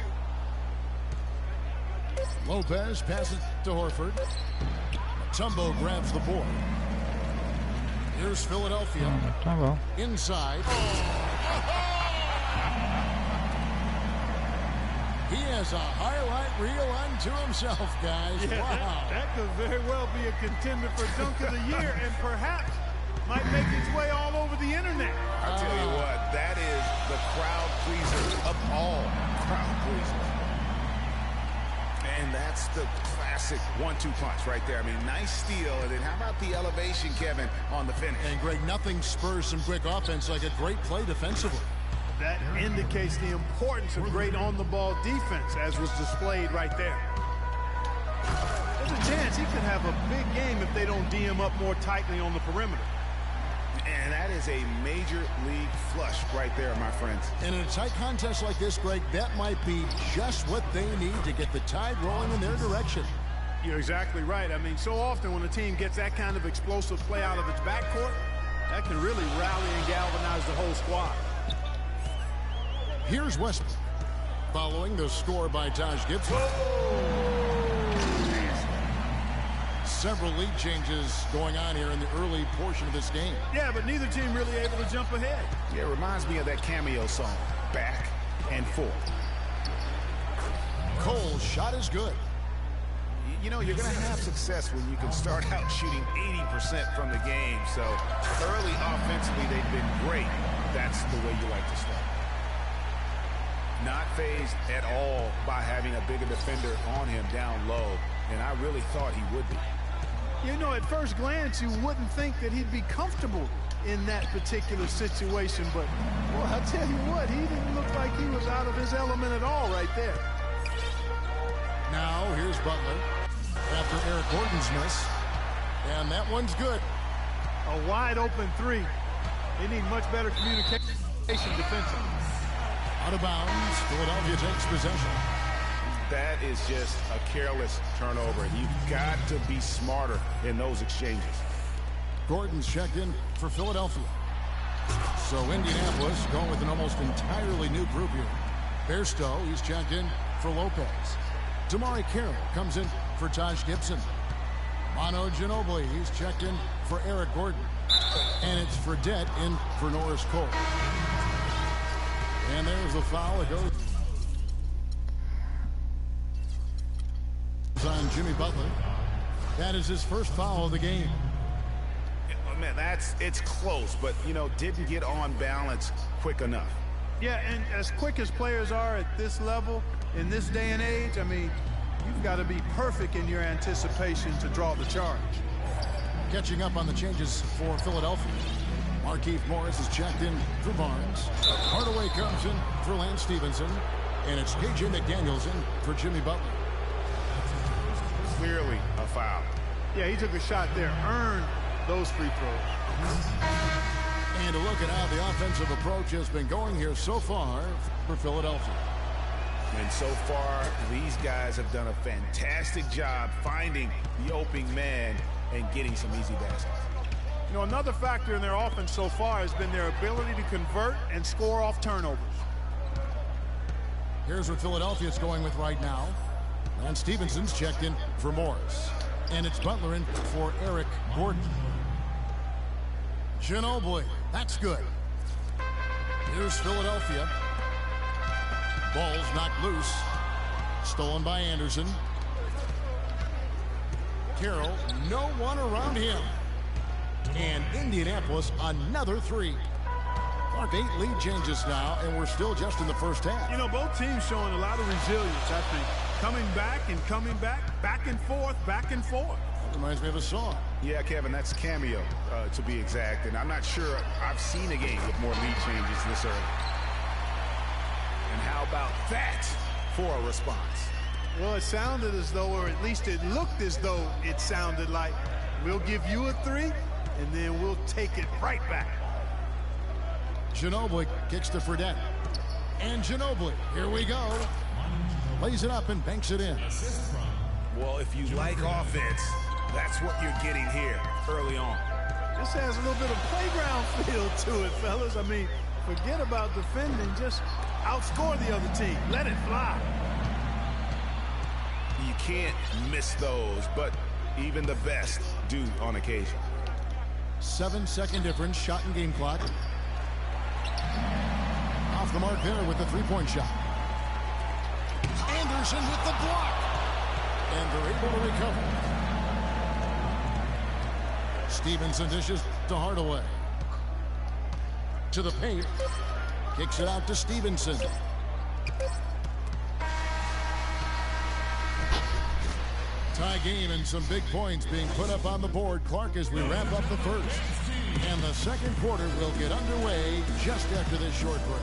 Lopez passes to Horford. Mutombo grabs the board. Here's Philadelphia. Inside. He has a highlight reel unto himself, guys. Yeah, wow. That could very well be a contender for Dunk of the Year and perhaps might make its way all over the internet. I'll tell you what, that is the crowd pleaser of all crowd pleasers. And that's the classic 1-2 punch right there. I mean, nice steal. And then how about the elevation, Kevin, on the finish? And Greg, nothing spurs some quick offense like a great play defensively. That indicates the importance of great on-the-ball defense, as was displayed right there. There's a chance he could have a big game if they don't D him up more tightly on the perimeter. And that is a major league flush right there, my friends. And in a tight contest like this, Greg, that might be just what they need to get the tide rolling in their direction. You're exactly right. I mean, so often when a team gets that kind of explosive play out of its backcourt, that can really rally and galvanize the whole squad. Here's Westbrook, following the score by Taj Gibson. Several lead changes going on here in the early portion of this game. Yeah, but neither team really able to jump ahead. Yeah, it reminds me of that cameo song, Back and Forth. Cole's shot is good. You know, you're going to have success when you can start out shooting 80% from the game. So early offensively, they've been great. That's the way you like to start. Not phased at all by having a bigger defender on him down low, and I really thought he would be. You know, at first glance, you wouldn't think that he'd be comfortable in that particular situation, but, well, I'll tell you what, he didn't look like he was out of his element at all right there. Now, here's Butler after Eric Gordon's miss, and that one's good. A wide-open three. They need much better communication defensively. Out of bounds, Philadelphia takes possession. That is just a careless turnover. You've got to be smarter in those exchanges. Gordon's checked in for Philadelphia. So Indianapolis going with an almost entirely new group here. Bairstow, he's checked in for Lopez. Damari Carroll comes in for Taj Gibson. Manu Ginobili, he's checked in for Eric Gordon. And it's Fredette in for Norris Cole. And there's the foul. It goes on Jimmy Butler. That is his first foul of the game. Oh, man, it's close, but, you know, didn't get on balance quick enough. Yeah, and as quick as players are at this level, in this day and age, I mean, you've got to be perfect in your anticipation to draw the charge. Catching up on the changes for Philadelphia. Markieff Morris is checked in for Barnes. Hardaway comes in for Lance Stevenson. And it's KJ McDaniels in for Jimmy Butler. Clearly a foul. Yeah, he took a shot there, earned those free throws. And a look at how the offensive approach has been going here so far for Philadelphia. And so far, these guys have done a fantastic job finding the opening man and getting some easy baskets. You know, another factor in their offense so far has been their ability to convert and score off turnovers. Here's what Philadelphia's going with right now. And Stevenson's checked in for Morris. And it's Butler in for Eric Gordon. Ginobili, that's good. Here's Philadelphia. Ball's knocked loose. Stolen by Anderson. Carroll, no one around him. And Indianapolis, another three. Clark, 8 lead changes now, and we're still just in the first half. You know, both teams showing a lot of resilience, I think. Coming back and coming back and forth, back and forth. Reminds me of a song. Yeah, Kevin, that's Cameo, to be exact. And I'm not sure I've seen a game with more lead changes this early. And how about that for a response? Well, it sounded as though, or at least it looked as though it sounded like, we'll give you a 3, and then we'll take it right back. Ginobili kicks to Fredette. And Ginobili, here we go. Lays it up and banks it in. Well, if you like offense, that's what you're getting here early on. This has a little bit of playground feel to it, fellas. I mean, forget about defending. Just outscore the other team. Let it fly. You can't miss those, but even the best do on occasion. 7-second difference, shot and game clock. Off the mark there with the three-point shot. Anderson with the block. And they're able to recover. Stevenson dishes to Hardaway. To the paint. Kicks it out to Stevenson. Tie game and some big points being put up on the board. Clark, as we wrap up the first. And the second quarter will get underway just after this short break.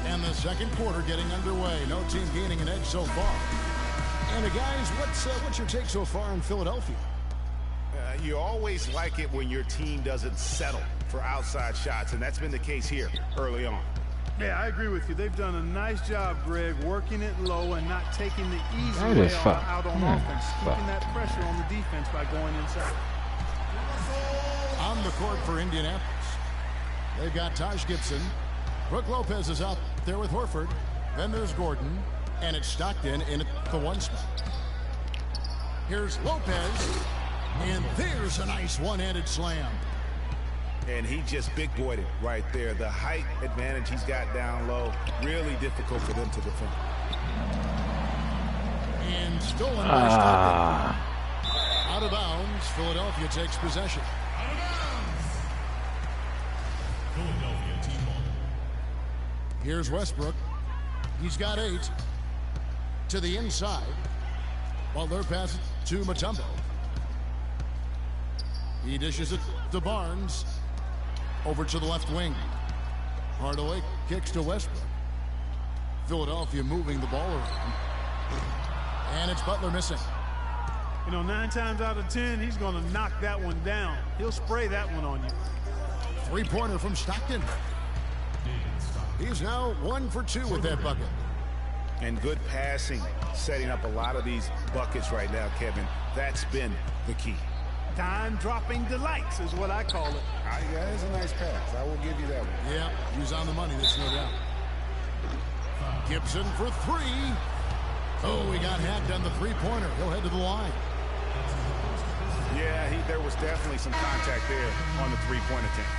And the second quarter getting underway. No team gaining an edge so far. And guys, what's your take so far in Philadelphia? You always like it when your team doesn't settle for outside shots, and that's been the case here early on. Yeah, I agree with you. They've done a nice job, Greg, working it low and not taking the easy way out on offense, keeping that pressure on the defense by going inside. On the court for Indianapolis, they've got Taj Gibson. Brook Lopez is out there with Horford. Then there's Gordon, and it's Stockton in the one spot. Here's Lopez, and there's a nice one-handed slam. And he just big-boyed it right there. The height advantage he's got down low, really difficult for them to defend. And stolen by Stockton. Out of bounds, Philadelphia takes possession. Philadelphia team ball. Here's Westbrook. He's got 8. To the inside. Butler passes to Mutombo. He dishes it to Barnes. Over to the left wing. Hardaway kicks to Westbrook. Philadelphia moving the ball around. And it's Butler missing. You know, 9 times out of 10, he's going to knock that one down. He'll spray that one on you. Three-pointer from Stockton. He's now 1 for 2 with that bucket. And good passing, setting up a lot of these buckets right now, Kevin. That's been the key. Time-dropping delights is what I call it. Yeah, that's a nice pass. I will give you that one. Yeah, he was on the money, there's no doubt. Gibson for 3. Oh, he got hacked on the three-pointer. He'll head to the line. Yeah, there was definitely some contact there on the three-point attempt.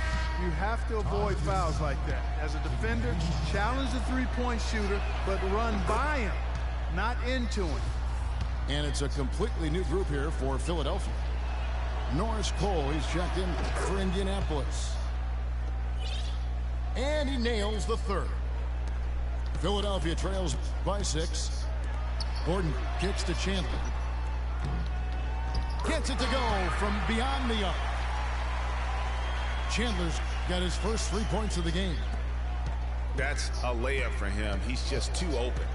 You have to avoid fouls like that. As a defender, challenge the three-point shooter, but run by him, not into him. And it's a completely new group here for Philadelphia. Norris Cole, he's checked in for Indianapolis. And he nails the third. Philadelphia trails by 6. Gordon kicks to Chandler. Gets it to go from beyond the arc. Chandler's got his first 3 points of the game. That's a layup for him. He's just too open.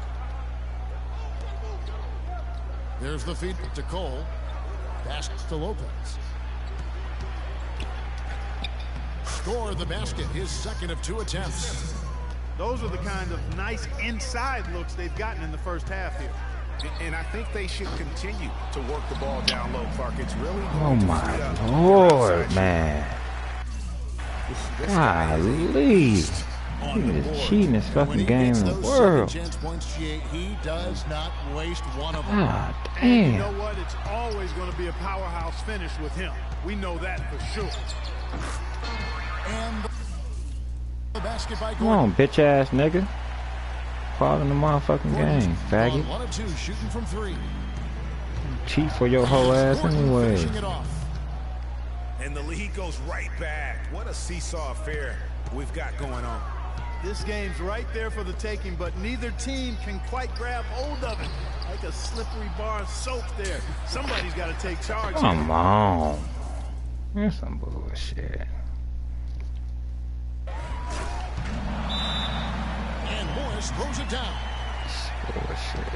There's the feed to Cole. Pass to Lopez. Score the basket, his second of 2 attempts. Those are the kind of nice inside looks they've gotten in the first half here. And I think they should continue to work the ball down low, Clark. It's really oh my Lord, man. Golly. He is cheating fucking game in the world. He does not waste one of them. God damn. You know what? It's always going to be a powerhouse finish with him. We know that for sure. And the basket by Come on, bitch ass nigga. Fall in the motherfucking game, faggot. 1 of 2 shooting from 3. Cheat for your whole ass anyway. And the lead goes right back. What a seesaw affair we've got going on. This game's right there for the taking, but neither team can quite grab hold of it. Like a slippery bar of soap there. Somebody's got to take charge. Come on. That's some bullshit. And Morris throws it down. Bullshit.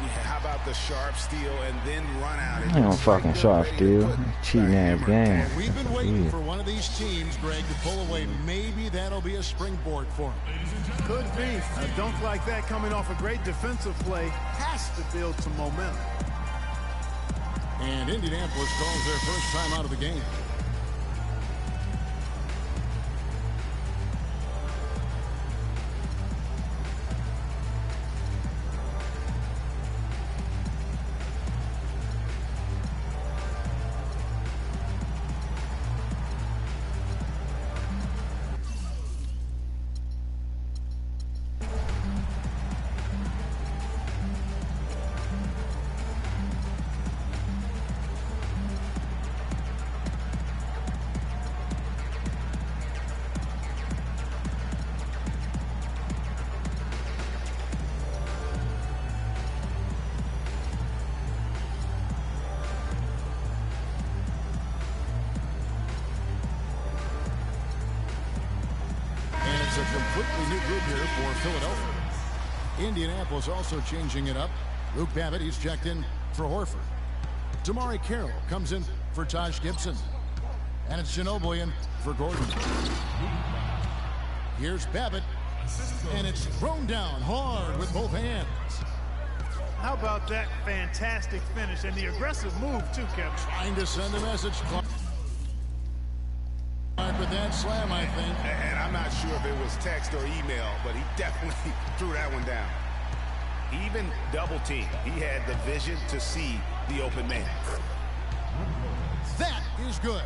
Yeah, how about the sharp steal and then run out? I don't fucking sharp steal. Cheating ass game. We've been waiting for one of these teams, Greg, to pull away. Maybe that'll be a springboard for them. Could be. A dunk like that coming off a great defensive play has to build some momentum. And Indianapolis calls their first time out of the game. completely new group here for Philadelphia. Indianapolis also changing it up. Luke Babbitt, he's checked in for Horford. Damari Carroll comes in for Taj Gibson. And it's Ginobili in for Gordon. Here's Babbitt. And it's thrown down hard with both hands. How about that fantastic finish and the aggressive move, too, Kevin? Trying to send a message. With that slam, I think. And I'm not sure if it was text or email, but he definitely threw that one down. Even double team, he had the vision to see the open man. That is good.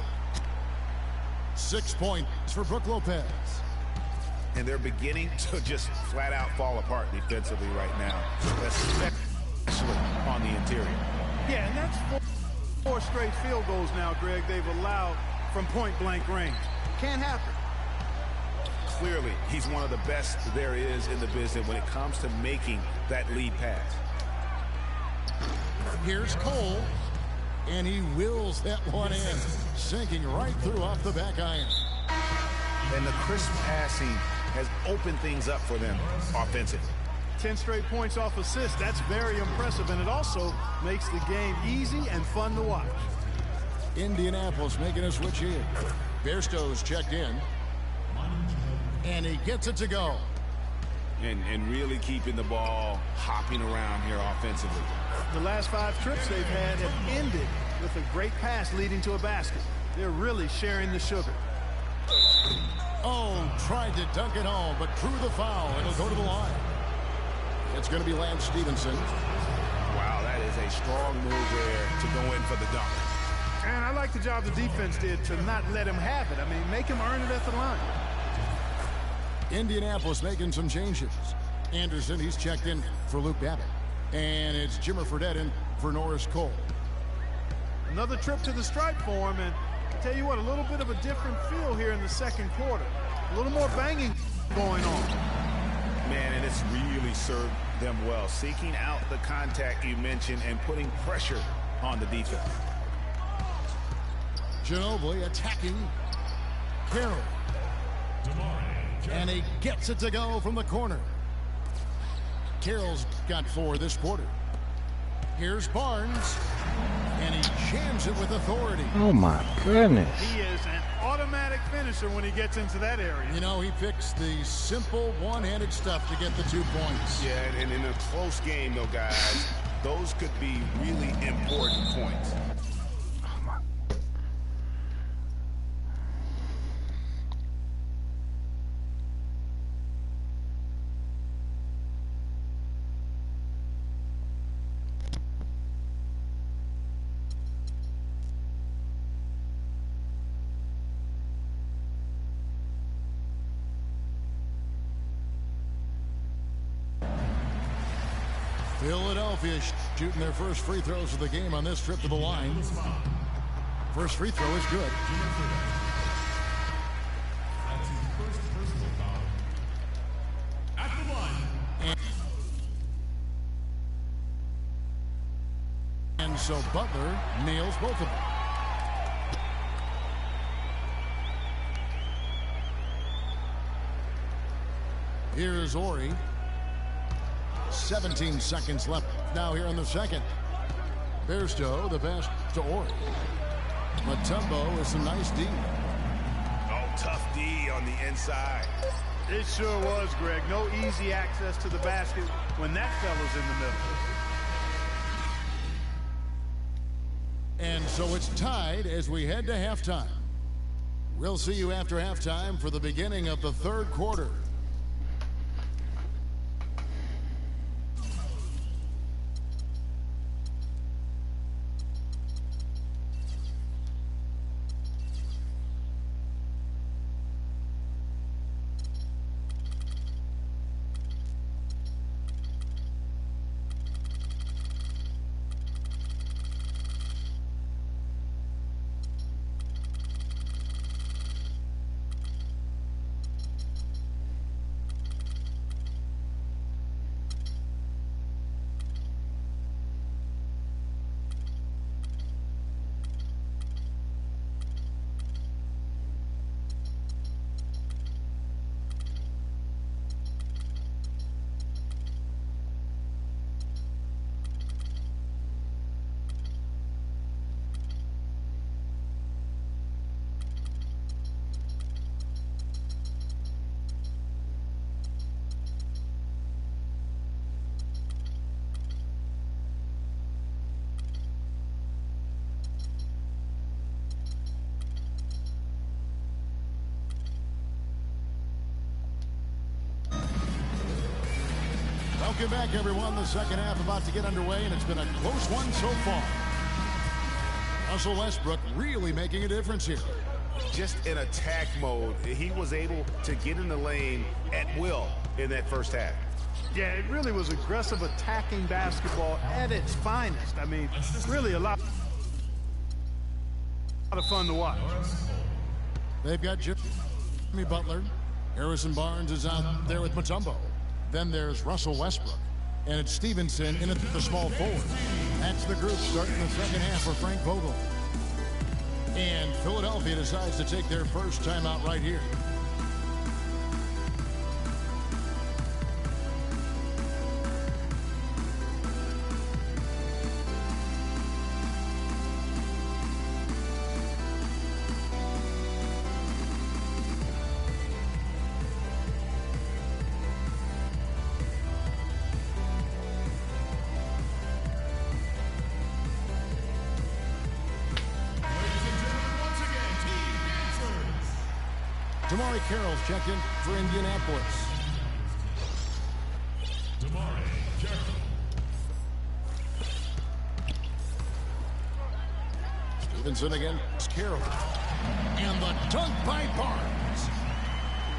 6 points for Brook Lopez. And they're beginning to just flat out fall apart defensively right now, especially on the interior. Yeah, and that's four straight field goals now, Greg, they've allowed from point-blank range. Can't happen. Clearly, he's one of the best there is in the business when it comes to making that lead pass. Here's Cole, and he wills that one in, sinking right through off the back iron. And the crisp passing has opened things up for them offensively. 10 straight points off assists. That's very impressive, and it also makes the game easy and fun to watch. Indianapolis making a switch here. Bairstow's checked in. And he gets it to go. And really keeping the ball hopping around here offensively. The last 5 trips they've had have ended with a great pass leading to a basket. They're really sharing the sugar. Oh, tried to dunk it home, but drew the foul. It'll go to the line. It's going to be Lance Stevenson. Wow, that is a strong move there to go in for the dunk. And I like the job the defense did to not let him have it. I mean, make him earn it at the line. Indianapolis making some changes. Anderson, he's checked in for Luke Babbitt. And it's Jimmer Fredette in for Norris Cole. Another trip to the stripe for him, and I tell you what, a little bit of a different feel here in the second quarter. A little more banging going on. Man, and it's really served them well. Seeking out the contact you mentioned and putting pressure on the defense. Ginobili attacking Carroll. And he gets it to go from the corner. Carroll's got 4 this quarter. Here's Barnes. And he jams it with authority. Oh, my goodness. He is an automatic finisher when he gets into that area. You know, he picks the simple one-handed stuff to get the 2 points. Yeah, and in a close game, though, guys, those could be really important points. Philadelphia shooting their first free throws of the game on this trip to the line. First free throw is good. That's his first personal foul. At the line. And so Butler nails both of them. Here's Ori. 17 seconds left now here in the second. Bairstow, the pass to Ori. Mutombo with some nice D. Oh, tough D on the inside. It sure was, Greg. No easy access to the basket when that fella's in the middle. And so it's tied as we head to halftime. We'll see you after halftime for the beginning of the third quarter. Welcome back, everyone. The second half about to get underway, and it's been a close one so far. Russell Westbrook really making a difference here. Just in attack mode, he was able to get in the lane at will in that first half. Yeah, it really was aggressive attacking basketball at its finest. I mean, really a lot of fun to watch. They've got Jimmy Butler. Harrison Barnes is out there with Mutombo. Then there's Russell Westbrook. And it's Stevenson in at the small forward. That's the group starting the second half for Frank Vogel. And Philadelphia decides to take their first timeout right here. Damari Carroll's checked in for Indianapolis. Damari Carroll. Stevenson against Carroll. And the dunk by Barnes.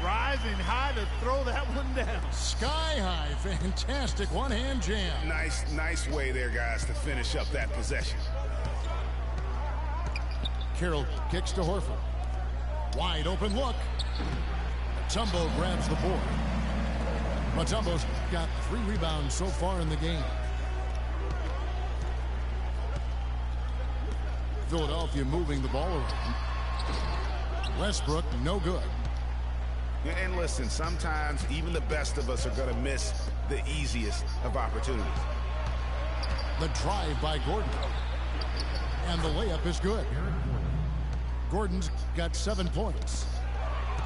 Rising high to throw that one down. Sky high. Fantastic one-hand jam. Nice way there, guys, to finish up that possession. Carroll kicks to Horford. Wide open look. Mutombo grabs the board. Mutombo's got 3 rebounds so far in the game. Philadelphia moving the ball around. Westbrook, no good. And listen, sometimes even the best of us are going to miss the easiest of opportunities. The drive by Gordon. And the layup is good. Gordon's got 7 points.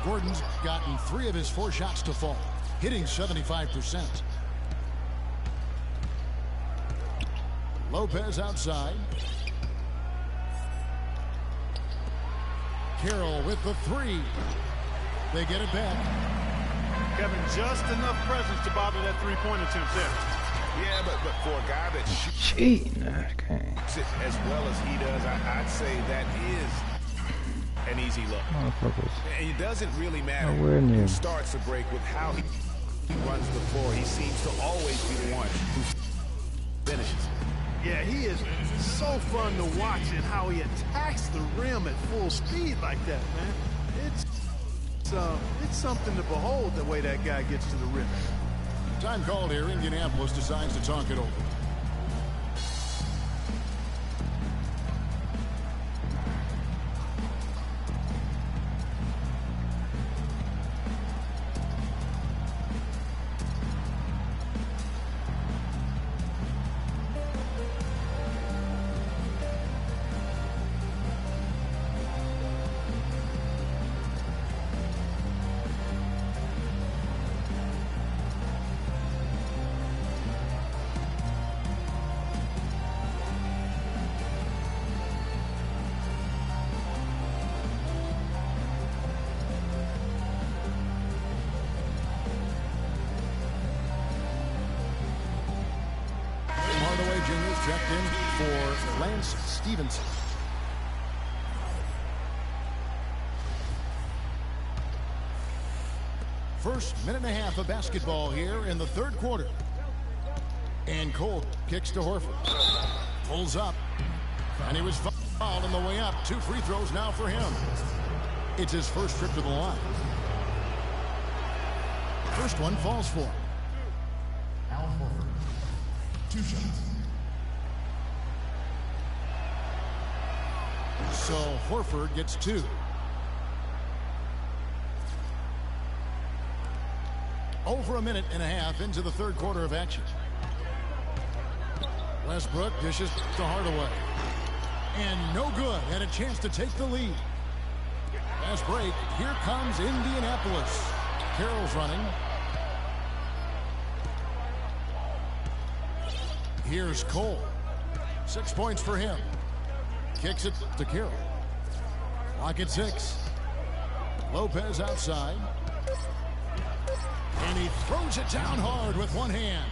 Gordon's gotten 3 of his 4 shots to fall, hitting 75%. Lopez outside. Carroll with the 3. They get it back. Kevin, just enough presence to bother that three-point attempt there. Yeah, but for a guy that cheating that game as well as he does, I'd say that is an easy look. And it doesn't really matter who starts the break with how he runs the floor. He seems to always be the one who finishes. Yeah, he is so fun to watch and how he attacks the rim at full speed like that, man. It's something to behold the way that guy gets to the rim. Time called here. Indianapolis decides to talk it over. Checked in for Lance Stevenson. First minute and a half of basketball here in the third quarter. And Cole kicks to Horford. Pulls up. And he was fouled on the way up. 2 free throws now for him. It's his first trip to the line. First one falls for him. Al Horford. 2 shots. So Horford gets 2. Over a minute and a half into the third quarter of action. Westbrook dishes to Hardaway. And no good. And a chance to take the lead. Fast break. Here comes Indianapolis. Carroll's running. Here's Cole. 6 points for him. Kicks it to Carroll. Clock at 6. Lopez outside. And he throws it down hard with one hand.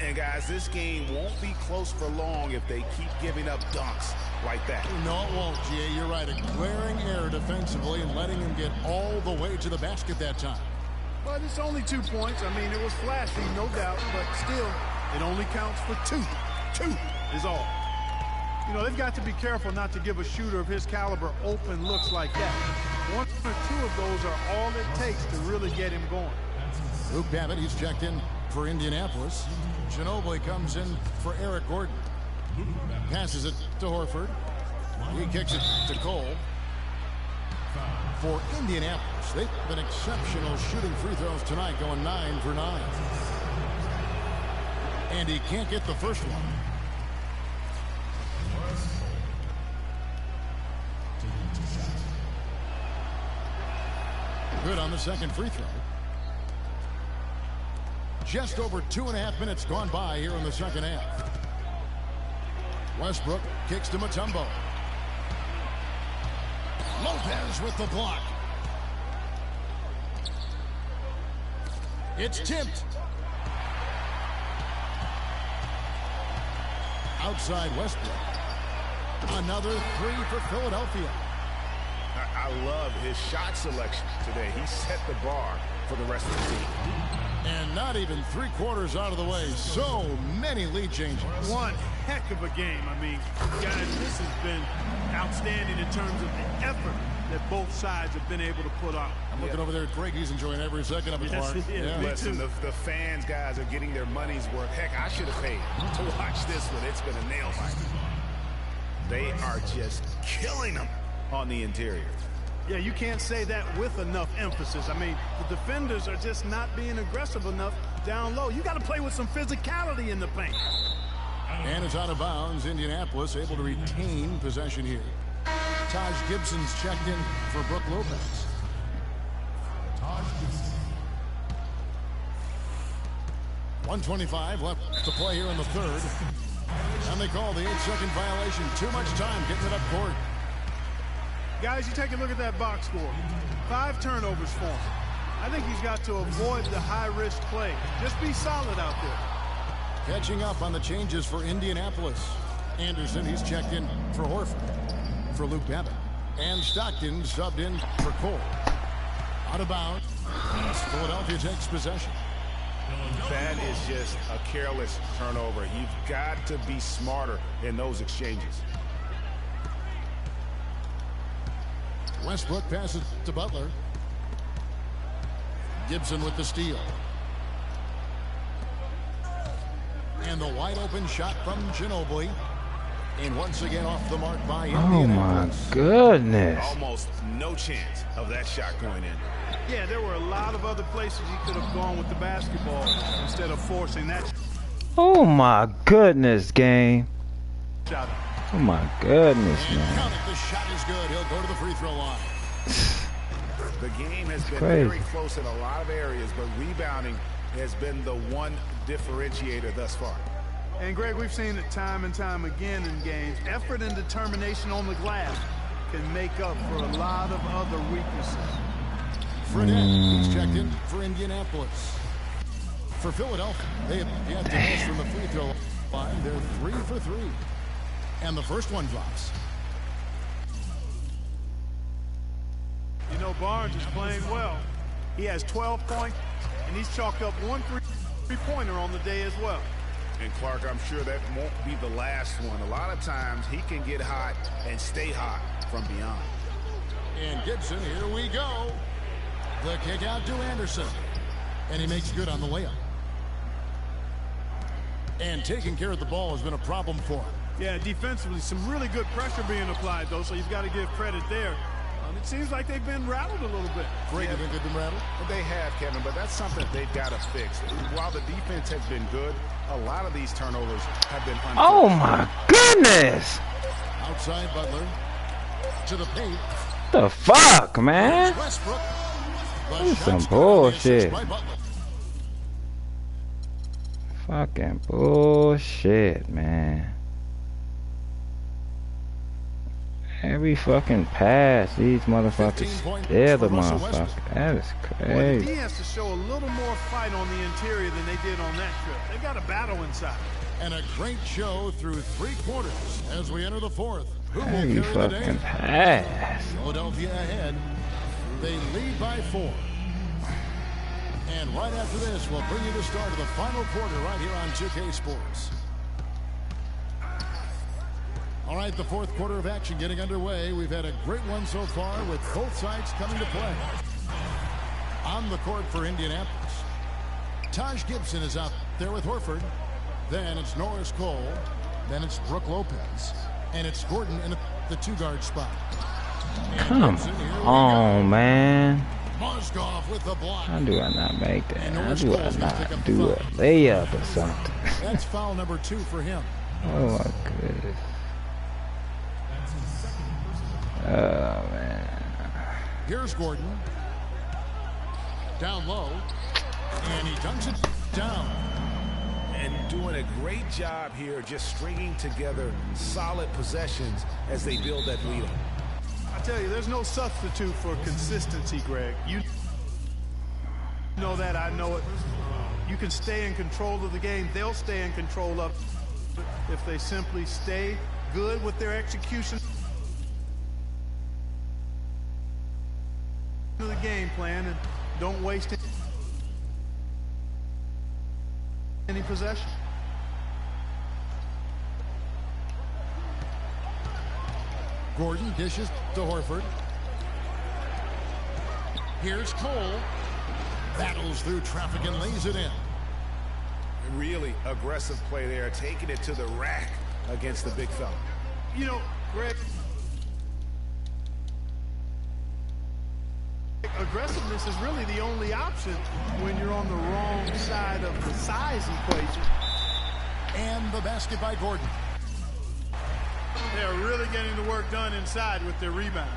And guys, this game won't be close for long if they keep giving up dunks like that. No, it won't, G.A. You're right. A glaring error defensively and letting him get all the way to the basket that time. But it's only 2 points. I mean, it was flashy, no doubt, but still, it only counts for 2. 2 is all. You know, they've got to be careful not to give a shooter of his caliber open looks like that. 1 or 2 of those are all it takes to really get him going. Luke Babbitt, he's checked in for Indianapolis. Ginobili comes in for Eric Gordon. Passes it to Horford. He kicks it to Cole. For Indianapolis, they've been exceptional shooting free throws tonight, going 9 for 9. And he can't get the first one. Good on the second free throw. Just over 2.5 minutes gone by here in the second half. Westbrook kicks to Mutombo. Lopez with the block. It's tipped. Outside Westbrook. Another 3 for Philadelphia. I love his shot selection today. He set the bar for the rest of the team. And not even 3/4 out of the way. So many lead changes. One heck of a game. I mean, guys, this has been outstanding in terms of the effort that both sides have been able to put on. I'm looking over there at Greg. He's enjoying every second of it, Clark. Listen, the fans, guys, are getting their money's worth. Heck, I should have paid to watch this one. It's been a nail biter. They are just killing them on the interior. Yeah, you can't say that with enough emphasis. I mean, the defenders are just not being aggressive enough down low. You got to play with some physicality in the paint. And it's out of bounds. Indianapolis able to retain possession here. Taj Gibson's checked in for Brook Lopez. Taj Gibson. 1:25 left to play here in the third. And they call the 8-second violation. Too much time getting it up court. Guys, you take a look at that box score. 5 turnovers for him. I think he's got to avoid the high-risk play. Just be solid out there. Catching up on the changes for Indianapolis. Anderson, he's checked in for Horford. For Luke Babbitt. And Stockton subbed in for Cole. Out of bounds. Philadelphia takes possession. That is just a careless turnover. You've got to be smarter in those exchanges. Westbrook passes to Butler. Gibson with the steal. And the wide open shot from Ginobili. And once again off the mark by Indianapolis. Oh my goodness. Almost no chance of that shot going in. Yeah, there were a lot of other places he could have gone with the basketball instead of forcing that. Oh my goodness, game. Shot. Oh my goodness, And man. count it, the shot is good. He'll go to the free throw line. The game has been Crazy. very close in a lot of areas, but rebounding has been the one differentiator thus far. And Greg, we've seen it time and time again in games. Effort and determination on the glass can make up for a lot of other weaknesses. Fredette, he's checked in for Indianapolis. For Philadelphia, they have yet to miss from the free throw line. They're 3 for 3. And the first one drops. You know, Barnes is playing well. He has 12 points, and he's chalked up 1 3-pointer on the day as well. And Clark, I'm sure that won't be the last one. A lot of times he can get hot and stay hot from beyond. And Gibson, here we go. The kick out to Anderson. And he makes good on the layup. And taking care of the ball has been a problem for him. Yeah, defensively, some really good pressure being applied, though, so you've got to give credit there. It seems like they've been rattled a little bit. Greg, you think they've been rattled? But they have, Kevin, but that's something they've got to fix. While the defense has been good, a lot of these turnovers have been unforced. Oh my goodness. Outside Butler. To the paint. The fuck, man? Westbrook. This is some bullshit. Fucking bullshit, man. Every fucking pass, these motherfuckers, they're the motherfucker. That is Well, the D crazy. has to show a little more fight on the interior than they did on that trip. They got a battle inside. And a great show through 3 quarters as we enter the 4th. Who will Every carry the day? fucking pass. Philadelphia ahead. They lead by 4. And right after this, we'll bring you the start of the final quarter right here on 2K Sports. All right, the 4th quarter of action getting underway. We've had a great one so far with both sides coming to play. On the court for Indianapolis, Taj Gibson is out there with Horford. Then it's Norris Cole. Then it's Brook Lopez. And it's Gordon in the 2-guard spot. And Come Gibson, here we on, go. man. Mozgov with the block. How do I not make that? And How Norris do I Cole's gonna pick not up the do a foul. layup or something? That's foul number 2 for him. Oh my goodness. Oh man. Here's Gordon. Down low. And he dunks it down. And doing a great job here just stringing together solid possessions as they build that lead up. I tell you, there's no substitute for consistency, Greg. You know that, I know it. You can stay in control of the game. They'll stay in control of it if they simply stay good with their execution of the game plan and don't waste any possession. Gordon dishes to Horford. Here's Cole. Battles through traffic and lays it in. Really aggressive play there, taking it to the rack against the big fella. You know, Greg, aggressiveness is really the only option when you're on the wrong side of the size equation. And the basket by Gordon. They're really getting the work done inside with their rebound.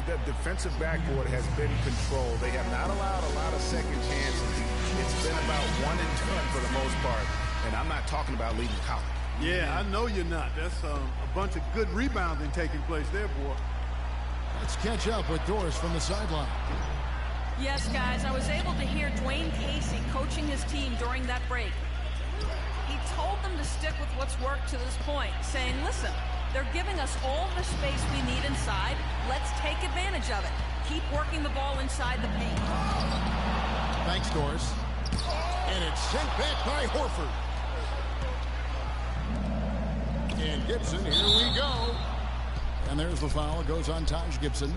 The defensive backboard has been controlled. They have not allowed a lot of second chances. It's been about 1 and 2 for the most part. And I'm not talking about leading college. Yeah, I know you're not. That's a bunch of good rebounding taking place there, boy. Let's catch up with Doris from the sideline. Yes, guys, I was able to hear Dwayne Casey coaching his team during that break. He told them to stick with what's worked to this point, saying, listen, they're giving us all the space we need inside. Let's take advantage of it. Keep working the ball inside the paint. Thanks, Doris. And it's sent back by Horford. And Gibson, here we go. And there's the foul. It goes on Taj Gibson.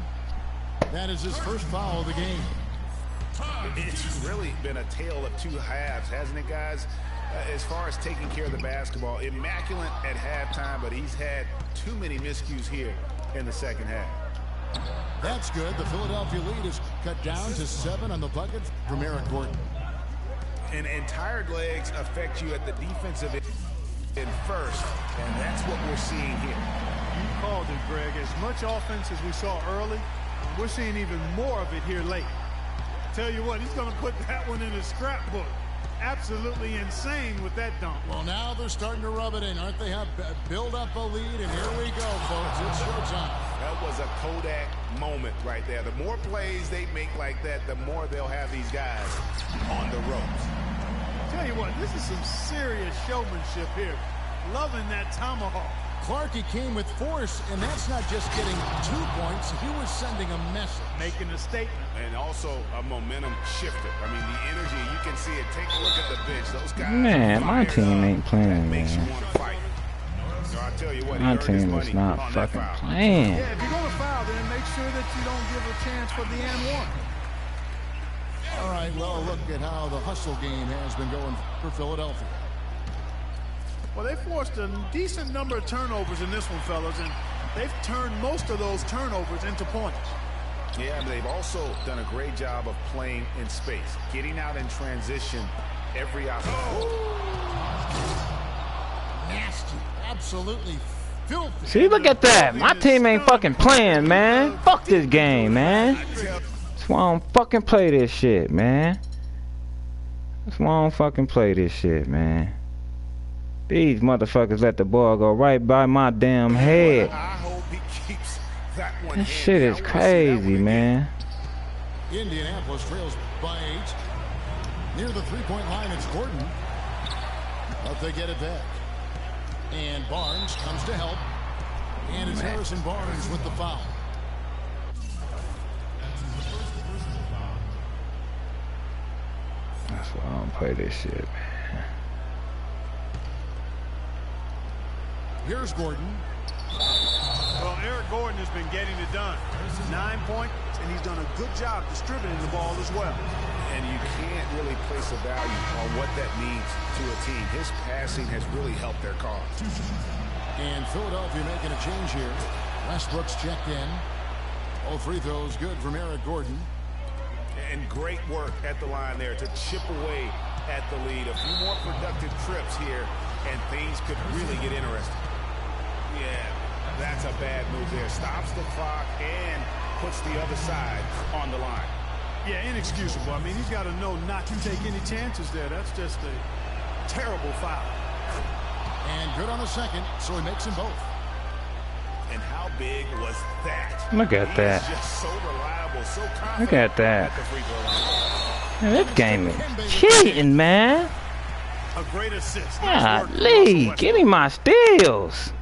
That is his first foul of the game. It's really been a tale of 2 halves, hasn't it, guys? As far as taking care of the basketball, immaculate at halftime, but he's had too many miscues here in the second half. That's good. The Philadelphia lead is cut down to 7 on the bucket from Eric Gordon. And tired legs affect you at the defensive end first, and that's what we're seeing here. You called it, Greg. As much offense as we saw early, we're seeing even more of it here late. Tell you what, he's going to put that one in his scrapbook. Absolutely insane with that dunk. Well, now they're starting to rub it in, aren't they? Have build up a lead, and here we go, folks. It's showtime. That was a Kodak moment right there. The more plays they make like that, the more they'll have these guys on the ropes. Tell you what, this is some serious showmanship here. Loving that tomahawk. Clarkie came with force, and that's not just getting 2 points. He was sending a message. Making a statement. And also a momentum shifter. I mean, the energy, you can see it. Take a look at the bench. Those guys. Man, my team ain't playing, Makes you man. want to fight. So I tell you what, My team is not fucking playing. Yeah, if you're going to foul, then make sure that you don't give a chance for the and 1. All right, well, look at how the hustle game has been going for Philadelphia. Well, they forced a decent number of turnovers in this one, fellas, and they've turned most of those turnovers into points. Yeah, but they've also done a great job of playing in space, getting out in transition every opportunity. Nasty, absolutely filthy. See, look at that. My team ain't fucking playing, man. Fuck this game, man. That's why I don't fucking play this shit, man. That's why I don't fucking play this shit, man. These motherfuckers let the ball go right by my damn head. I hope he keeps That one This shit is crazy, man. Indianapolis trails by 8. Near the three-point line, it's Gordon. But they get it back. And Barnes comes to help. And it's Harrison Barnes with the foul. That's why I don't play this shit, man. Here's Gordon. Well, Eric Gordon has been getting it done. 9 points, and he's done a good job distributing the ball as well. And you can't really place a value on what that means to a team. His passing has really helped their cause. And Philadelphia making a change here. Westbrook's checked in. All free throws good from Eric Gordon. And great work at the line there to chip away at the lead. A few more productive trips here, and things could really get interesting. Yeah, that's a bad move there. Stops the clock and puts the other side on the line. Yeah, inexcusable. I mean, he's got to know not to take any chances there. That's just a terrible foul. And good on the second, so he makes them both. And how big was that? Look at that. He's just so reliable, so confident. Look at that. At the free throw line. Man, this game is cheating, man. A great assist. Golly, give me my steals.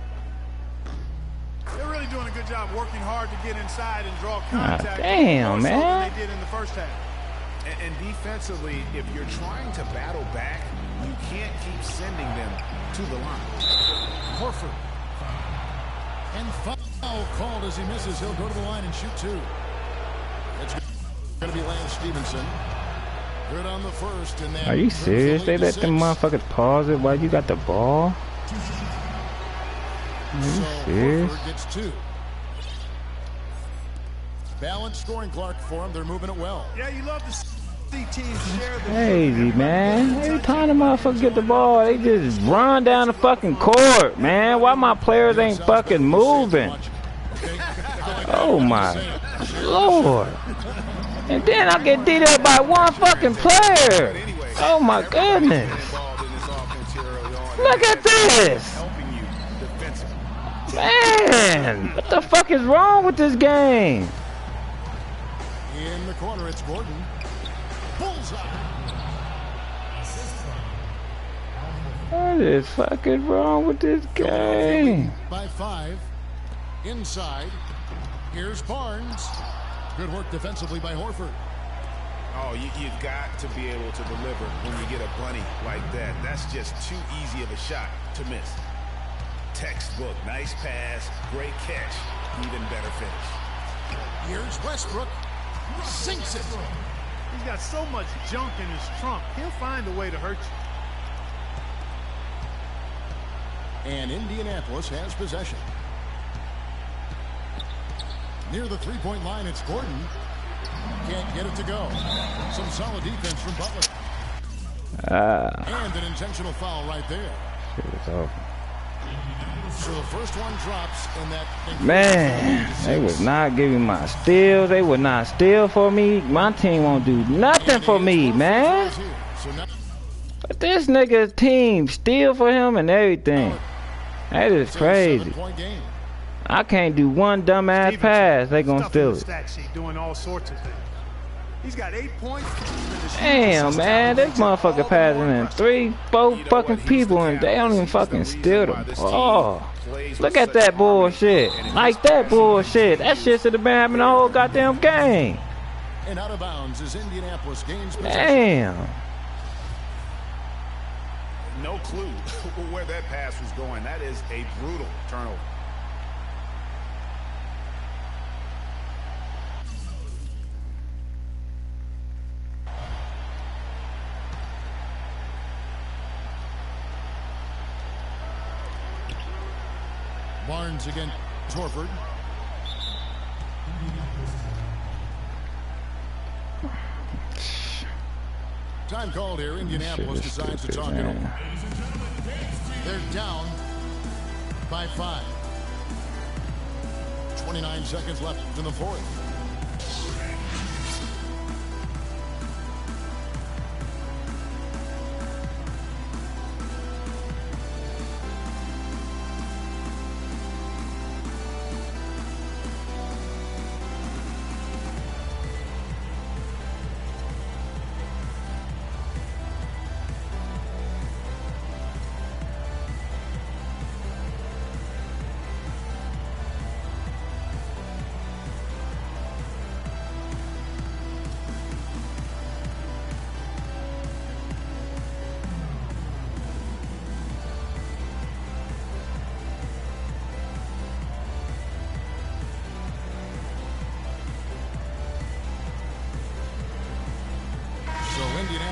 They're really doing a good job working hard to get inside and draw contact. Damn, man. More so than they did in the first half. And defensively, if you're trying to battle back, you can't keep sending them to the line. Horford. And foul called as he misses. He'll go to the line and shoot 2. It's going to be Lance Stevenson. Good on the first. And Are you serious? They let them motherfuckers pause it while you got the ball? Are you serious? Horford gets 2. Balanced scoring clock for him. They're moving it well. Yeah, you love to see teams share the Crazy, man. Every time the motherfuckers get the ball, they just run down the fucking court, man. Why my players ain't fucking moving? Oh my Lord. And then I get beat up by one fucking player. Oh my goodness. Look at this. Man, what the fuck is wrong with this game? In the corner, it's Gordon. Bullseye. What is fucking wrong with this game? By 5. Inside. Here's Barnes. Good work defensively by Horford. Oh, you've got to be able to deliver when you get a bunny like that. That's just too easy of a shot to miss. Textbook. Nice pass. Great catch. Even better finish. Here's Westbrook. Sinks it. He's got so much junk in his trunk. He'll find a way to hurt you. And Indianapolis has possession. Near the three-point line, it's Gordon. Can't get it to go. Some solid defense from Butler. And an intentional foul right there. Shit is awful. So the first one drops in that. Man, they would not give me my steals. They would not steal for me. My team won't do nothing for me, man. But this nigga's team steal for him and everything. That is crazy. I can't do one dumbass pass. They gonna steal it. Doing all sorts of things. He's got 8 points. Damn, man, this motherfucker passing in 3, 4 fucking people and they don't even fucking steal them. Oh, look at that bullshit. Like that bullshit. That shit should have been happening the whole goddamn game. And out of bounds is Indianapolis gains possession. Damn. No clue where that pass was going. That is a brutal turnover. Barnes against Horford. Time called here. Indianapolis decides to talk it over. They're down by 5. 29 seconds left in the fourth.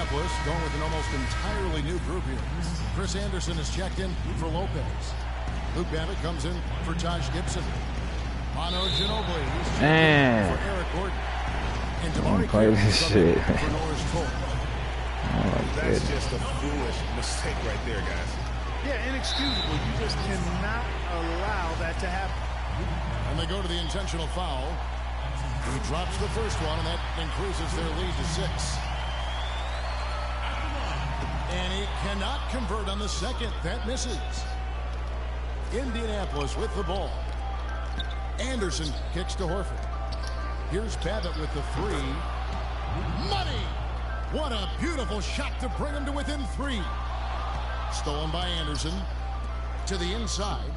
Indianapolis going with an almost entirely new group here. Chris Anderson is checked in for Lopez. Luke Babbitt comes in for Taj Gibson. Manu Ginobili is checked in for Eric Gordon. And Damari play this shit. For Norris Cole. That's just a foolish mistake right there, guys. Yeah, inexcusable. You just cannot allow that to happen. And they go to the intentional foul. He drops the first one, and that increases their lead to 6. And he cannot convert on the second. That misses. Indianapolis with the ball. Anderson kicks to Horford. Here's Babbitt with the 3. Money! What a beautiful shot to bring him to within 3. Stolen by Anderson. To the inside.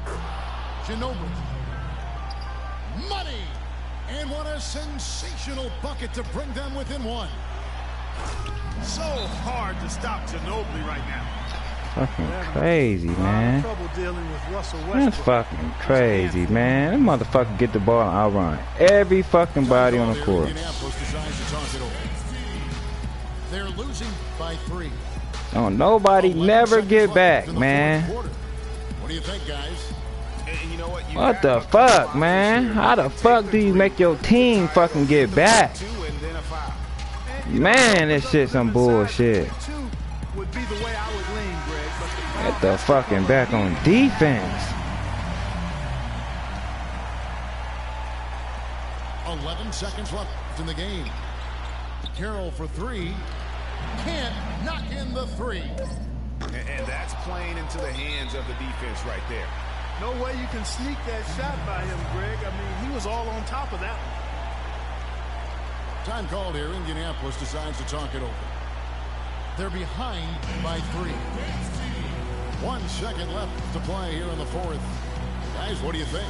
Ginobili. Money! And what a sensational bucket to bring them within 1. So hard to stop Ginobili right now. Fucking crazy, man. Trouble dealing with Russell That's fucking crazy, man. That motherfucker get the ball and outrun every fucking body on the court. Indianapolis decides to talk it over. They're losing by 3. Oh, nobody never get back, man. What do you think, guys? And you know what? What the fuck, man? How the fuck do you make your team fucking get back? Man, this shit some bullshit. Get the fucking back on defense. 11 seconds left in the game. Carroll for 3. Can't knock in the 3. And that's playing into the hands of the defense right there. No way you can sneak that shot by him, Greg. I mean, he was all on top of that one. Time called here. Indianapolis decides to talk it over. They're behind by 3. 1 second left to play here in the 4th. Guys, what do you think?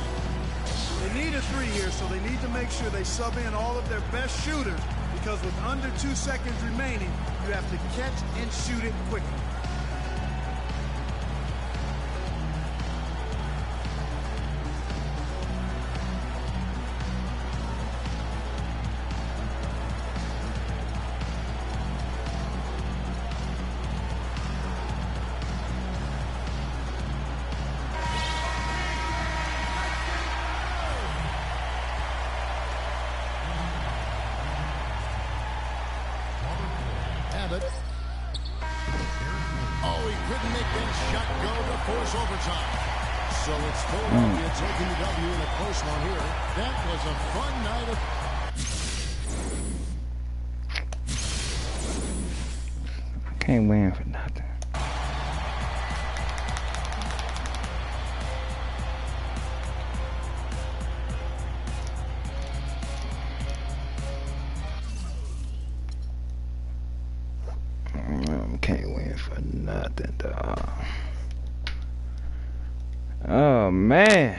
They need a 3 here, so they need to make sure they sub in all of their best shooters, because with under 2 seconds remaining, you have to catch and shoot it quickly. Oh, he couldn't make that shot go to force overtime. So it's Philadelphia taking the W in a close one here. That was a fun night of... Can't win for nothing. Can't win for nothing, dog. Oh, man.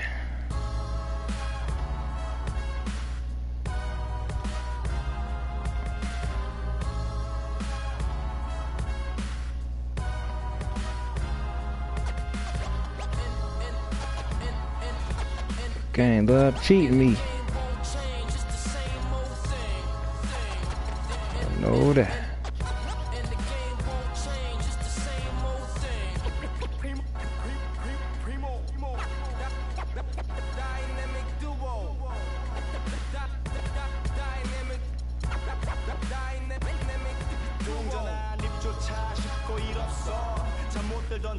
Game love cheating me. I know that.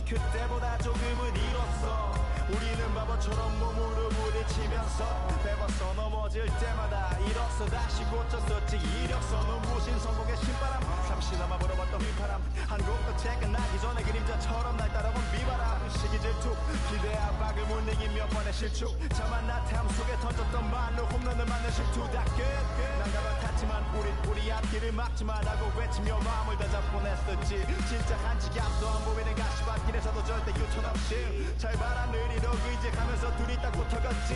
그때보다 조금은 잃었어. 우리는 바보처럼 몸으로 부딪히면서 배웠어. 넘어질 때마다 일었어. 다시 고쳤었지. 이력서는 무신 성공의 신바람. 잠시나마 불어봤던 휘파람. 한 곡도 퇴근하기 전에 그림자처럼 날 따라온 비바람. 시기 질투 기대 압박을 못 이긴 몇 번의 실축. 자만 나탐 속에 던졌던 말로 홈런을 맞는 실투 다 끝. 난가만 탔지만 우리 앞길을 막지만 하고 외치며 마음을 다잡곤 했었지. 진짜 한치 앞도 안 보이는 가시밭길에서도 절대 유턴 없이 잘 봐라 느리도 의지하면서 둘이 딱 붙어갔지.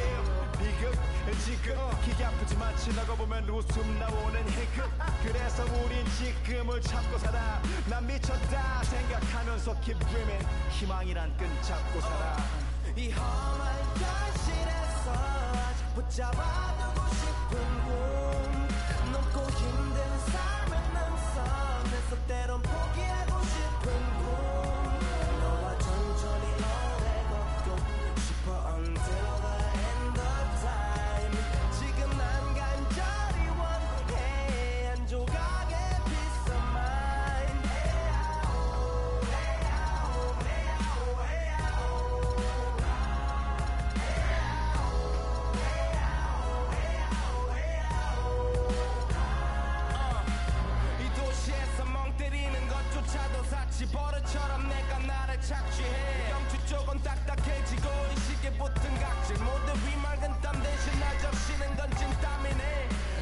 비극 지금 기계 아프지만 지나고 보면 웃음 나오는 희극. 그래서 우린 지금을 참고 살아. 난 미쳤다 생각하면서 keep dreaming. 희망이란 끈 잡고 살아. 이 험한 현실에서 아직 붙잡아두고 싶은 꿈. 높고 힘든 삶은 항상 내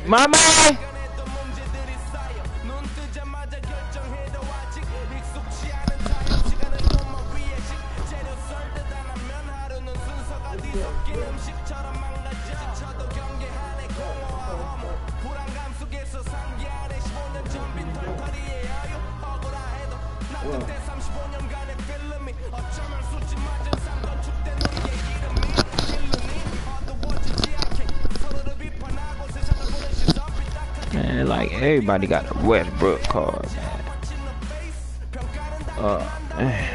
My man. Man, like everybody got a Westbrook card, man.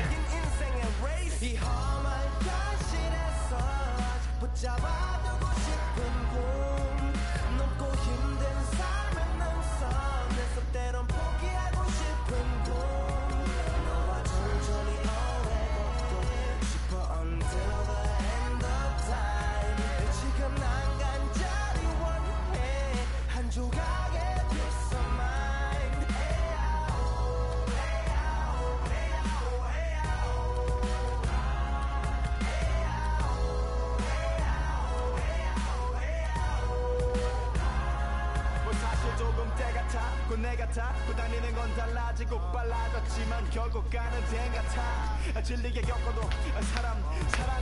내가 타고 다니는 건 달라지고 빨라졌지만 결국 가는 데 같아. 질리게 겪어도 사랑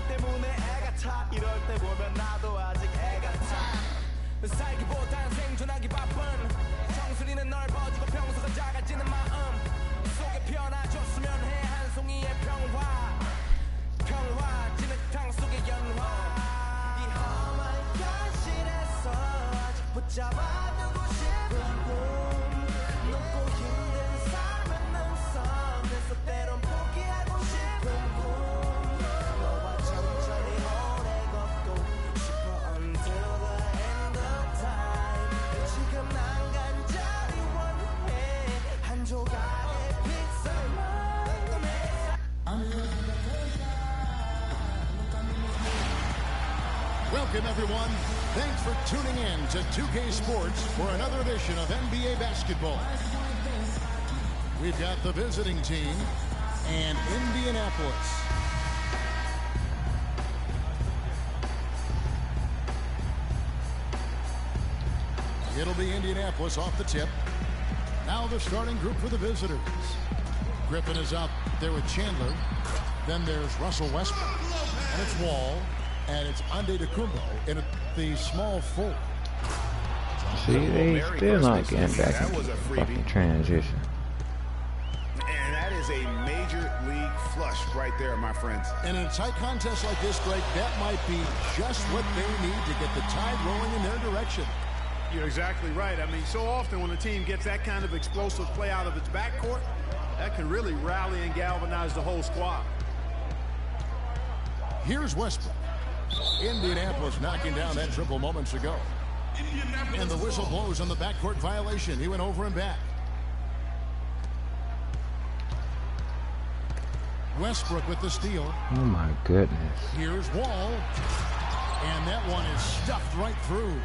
때문에 애가 타. 이럴 때 보면 나도 아직 애 같아. 살기보단 생존하기 바쁜 정수리는 넓어지고 평소가 작아지는 마음 속에 변화줬으면 해. 한 송이의 평화 진흙탕 속의 연화. 이 험한 현실에서 아직 붙잡아두고 싶은 꿈. 높고 힘든 삶은 능선. 그래서 때론 포기하고 싶은 꿈. 너와 천천히 오래 걷고 싶어 until the end of time. 지금 난 간절히 원해 한 조각의 픽셀만. Welcome, everyone. Thanks for tuning in to 2K Sports for another edition of NBA basketball. We've got the visiting team and Indianapolis. It'll be Indianapolis off the tip. Now the starting group for the visitors. Griffin is up there with Chandler. Then there's Russell Westbrook. And it's Wall. And it's Antetokounmpo in the small forward. See, they still not getting back into the fucking transition. And that is a major league flush right there, my friends. And in a tight contest like this, Greg, that might be just what they need to get the tide rolling in their direction. You're exactly right. I mean, so often when a team gets that kind of explosive play out of its backcourt, that can really rally and galvanize the whole squad. Here's Westbrook. Indianapolis knocking down that triple moments ago. And the whistle blows on the backcourt violation. He went over and back. Westbrook with the steal. Oh my goodness. Here's Wall. And that one is stuffed right through.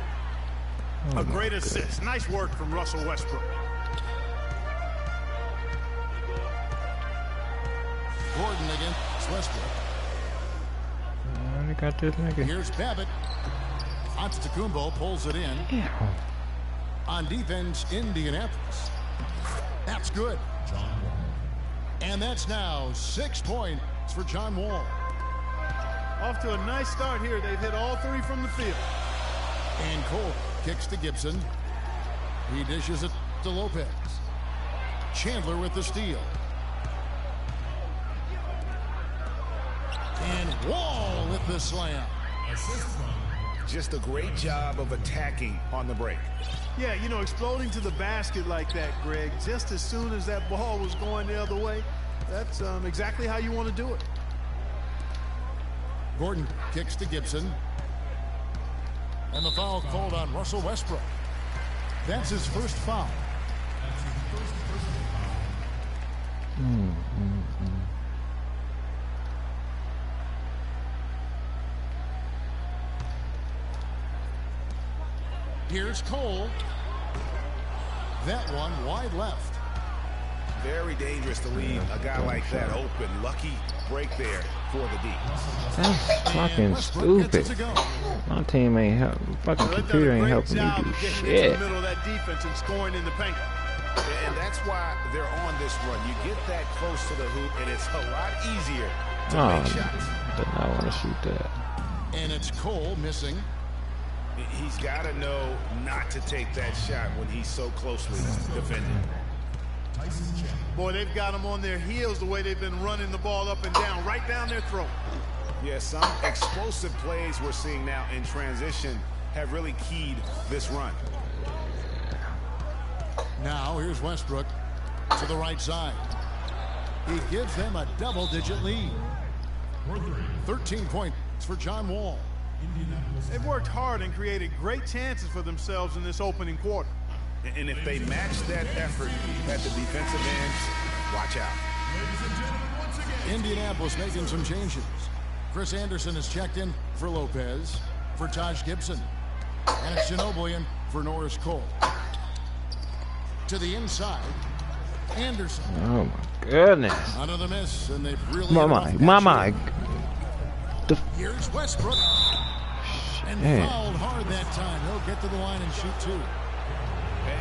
Oh, a great assist. Nice work from Russell Westbrook. Gordon against Westbrook. They got this nigga. Here's Babbitt. Antetokounmpo pulls it in. Yeah. On defense, Indianapolis. That's good. And that's now 6 points for John Wall. Off to a nice start here. They've hit all three from the field. And Cole kicks to Gibson. He dishes it to Lopez. Chandler with the steal. And Wall with the slam. Assist from Just a great job of attacking on the break. Yeah, you know, exploding to the basket like that, Greg, just as soon as that ball was going the other way, that's exactly how you want to do it. Gordon kicks to Gibson. And the foul called on Russell Westbrook. That's his first foul. Here's Cole. That one wide left. Very dangerous to leave a guy like that open. Lucky break there for the D. That's fucking stupid. My team ain't help. Fucking computer ain't helping me do shit. In the middle of that defense and scoring in the paint. And that's why they're on this run. You get that close to the hoop, and it's a lot easier to make shots. Did not want to shoot that. And it's Cole missing. He's got to know not to take that shot when he's so closely defended. Boy, they've got them on their heels the way they've been running the ball up and down, right down their throat. Yeah, some explosive plays we're seeing now in transition have really keyed this run. Now here's Westbrook to the right side. He gives them a double-digit lead. 13 points for John Wall. They've worked hard and created great chances for themselves in this opening quarter. And if they match that effort at the defensive end, watch out. Indianapolis making some changes. Chris Anderson is checked in for Lopez, for Taj Gibson. And it's Ginobili in for Norris Cole. To the inside, Anderson. Oh my goodness. Another miss, and they've really Here's Westbrook. And fouled hard that time. He'll get to the line and shoot two.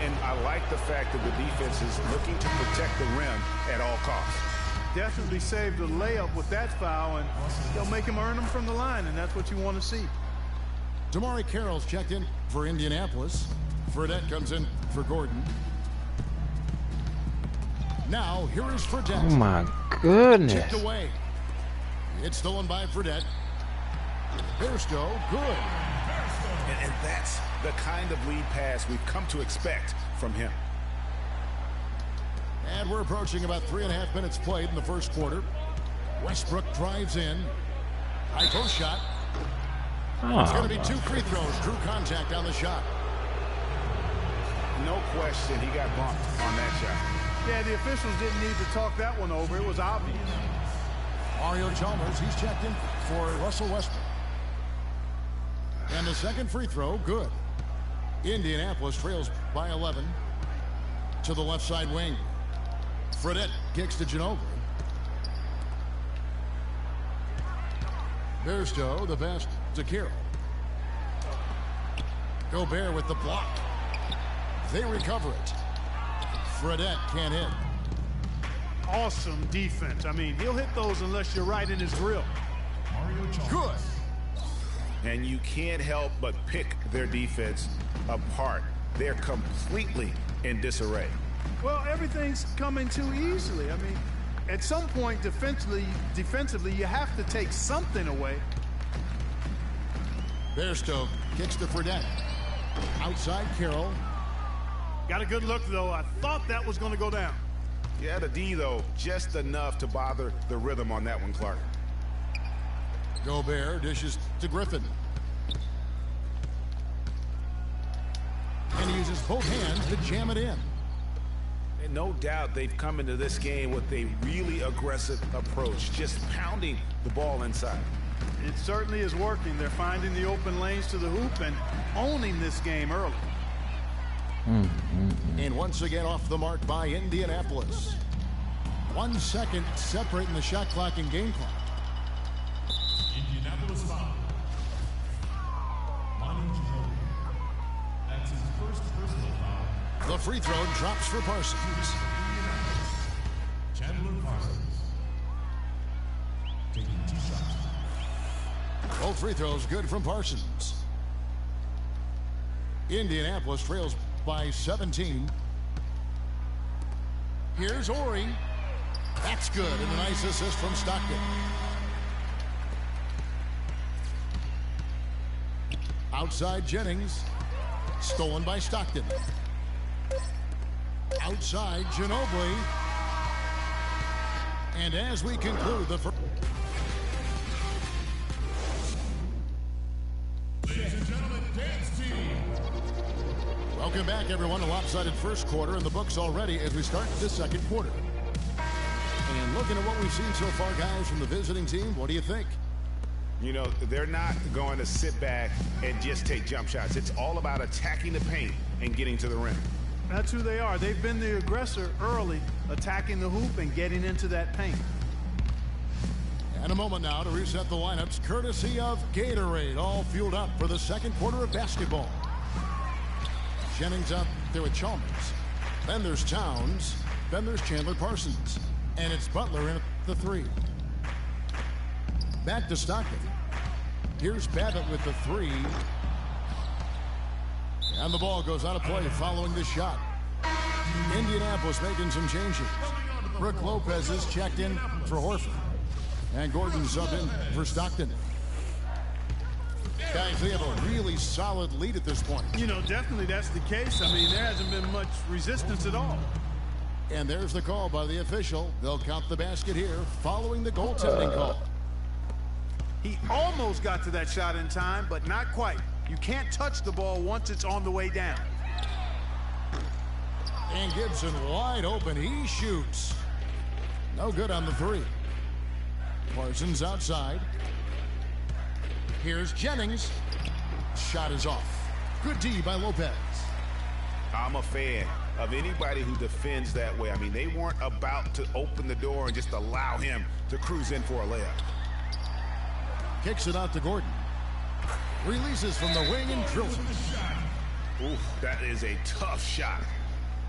And I like the fact that the defense is looking to protect the rim at all costs. Definitely saved a layup with that foul, and they'll make him earn them from the line, and that's what you want to see. Damari Carroll's checked in for Indianapolis. Fredette comes in for Gordon. Now, here is Fredette. Oh my goodness. Chipped away. It's stolen by Fredette. Bairstow, good. And that's the kind of lead pass we've come to expect from him. And we're approaching about 3.5 minutes played in the first quarter. Westbrook drives in. High post shot. It's going to be 2 free throws. Drew contact on the shot. No question, he got bumped on that shot. Yeah, the officials didn't need to talk that one over. It was obvious. Mario Chalmers, he's checked in for Russell Westbrook. And the second free throw, good. Indianapolis trails by 11 to the left side wing. Fredette kicks to Ginobili. Bairstow, the best to Carroll. Gobert with the block. They recover it. Fredette can't hit. Awesome defense. I mean, he'll hit those unless you're right in his drill. Good. And you can't help but pick their defense apart. They're completely in disarray. Well, everything's coming too easily. I mean, at some point defensively, you have to take something away. Bairstow kicks to Fredette. Outside Carroll. Got a good look, though. I thought that was going to go down. Yeah, the D, though, just enough to bother the rhythm on that one, Clark. Gobert dishes to Griffin. And he uses both hands to jam it in. And no doubt they've come into this game with a really aggressive approach, just pounding the ball inside. It certainly is working. They're finding the open lanes to the hoop and owning this game early. And once again off the mark by Indianapolis. 1 second separating the shot clock and game clock. Indianapolis foul. That's his first personal foul. The free throw drops for Parsons. Chandler Parsons. Taking 2 shots. Both free throws good from Parsons. Indianapolis trails by 17. Here's Ori. That's good, and a nice assist from Stockton. Outside Jennings. Stolen by Stockton. Outside Ginobili. And as we conclude the first. Ladies and gentlemen, dance team. Welcome back, everyone. A lopsided first quarter in the books already as we start the second quarter. And looking at what we've seen so far, guys, from the visiting team, what do you think? You know, they're not going to sit back and just take jump shots. It's all about attacking the paint and getting to the rim. That's who they are. They've been the aggressor early, attacking the hoop and getting into that paint. And a moment now to reset the lineups, courtesy of Gatorade, all fueled up for the second quarter of basketball. Jennings up there with Chalmers. Then there's Towns. Then there's Chandler Parsons. And it's Butler in at the three. Back to Stockton. Here's Babbitt with the three. And the ball goes out of play following the shot. Indianapolis making some changes. Brook Lopez is checked in for Horford. And Gordon's subbed in for Stockton. Guys, they have a really solid lead at this point. You know, definitely that's the case. I mean, there hasn't been much resistance at all. And there's the call by the official. They'll count the basket here following the goaltending call. He almost got to that shot in time, but not quite. You can't touch the ball once it's on the way down. And Gibson wide open. He shoots. No good on the three. Parsons outside. Here's Jennings. Shot is off. Good D by Lopez. I'm a fan of anybody who defends that way. I mean, they weren't about to open the door and just allow him to cruise in for a layup. Kicks it out to Gordon. Releases from the wing and drills it. Oof, that is a tough shot.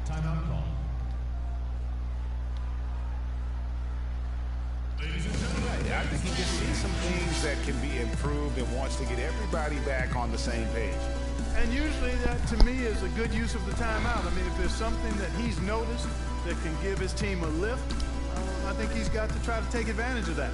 Timeout call. Ladies and gentlemen, I think he just sees some things that can be improved and wants to get everybody back on the same page. And usually that, to me, is a good use of the timeout. I mean, if there's something that he's noticed that can give his team a lift, I think he's got to try to take advantage of that.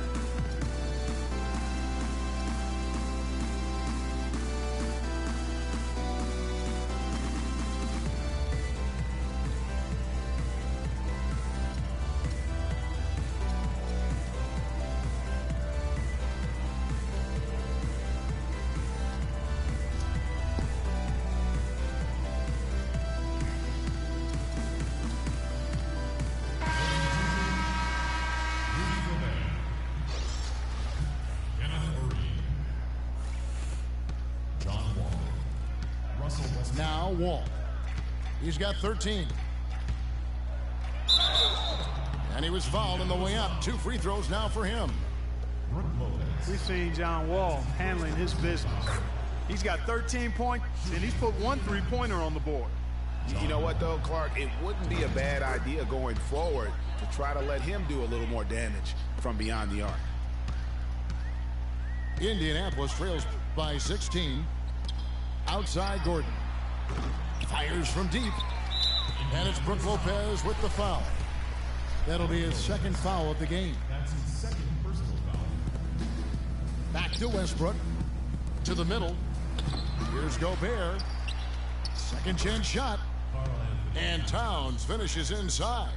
Now Wall. He's got 13. And he was fouled on the way up. 2 free throws now for him. We've seen John Wall handling his business. He's got 13 points, and he's put 1 3-pointer on the board. You know what, though, Clark? It wouldn't be a bad idea going forward to try to let him do a little more damage from beyond the arc. Indianapolis trails by 16. Outside Gordon. Fires from deep. And it's Brook Lopez with the foul. That'll be his second foul of the game. that's his second personal foul. Back to Westbrook. To the middle. Here's Gobert. Second chance shot. And Towns finishes inside.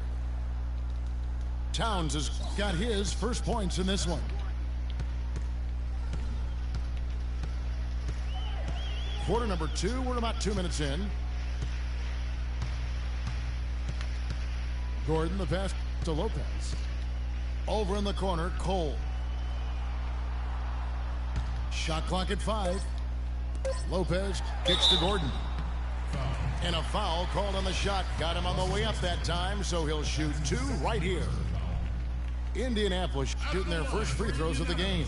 Towns has got his first points in this one. Quarter number 2. We're about 2 minutes in. Gordon, the pass to Lopez. Over in the corner, Cole. Shot clock at 5. Lopez kicks to Gordon. And a foul called on the shot. Got him on the way up that time, so he'll shoot 2 right here. Indianapolis shooting their first free throws of the game.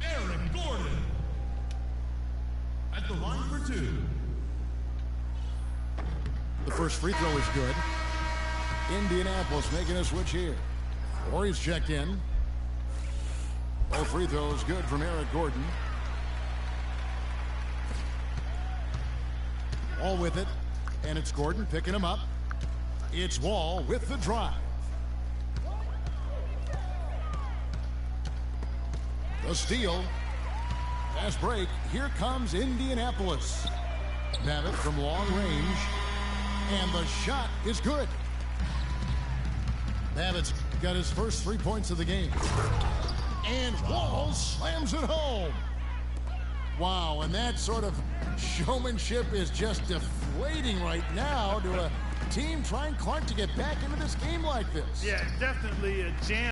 Eric Gordon at the line for 2. The first free throw is good. Indianapolis making a switch here. Warriors checked in. Both free throws good from Eric Gordon. Wall with it. And it's Gordon picking him up. It's Wall with the drive. The steal. Fast break. Here comes Indianapolis. Babbitt from long range. And the shot is good. Babbitt's got his first 3 points of the game. And Walls slams it home. Wow, and that sort of showmanship is just deflating right now to a team trying Clark to get back into this game like this. Yeah, definitely a jam.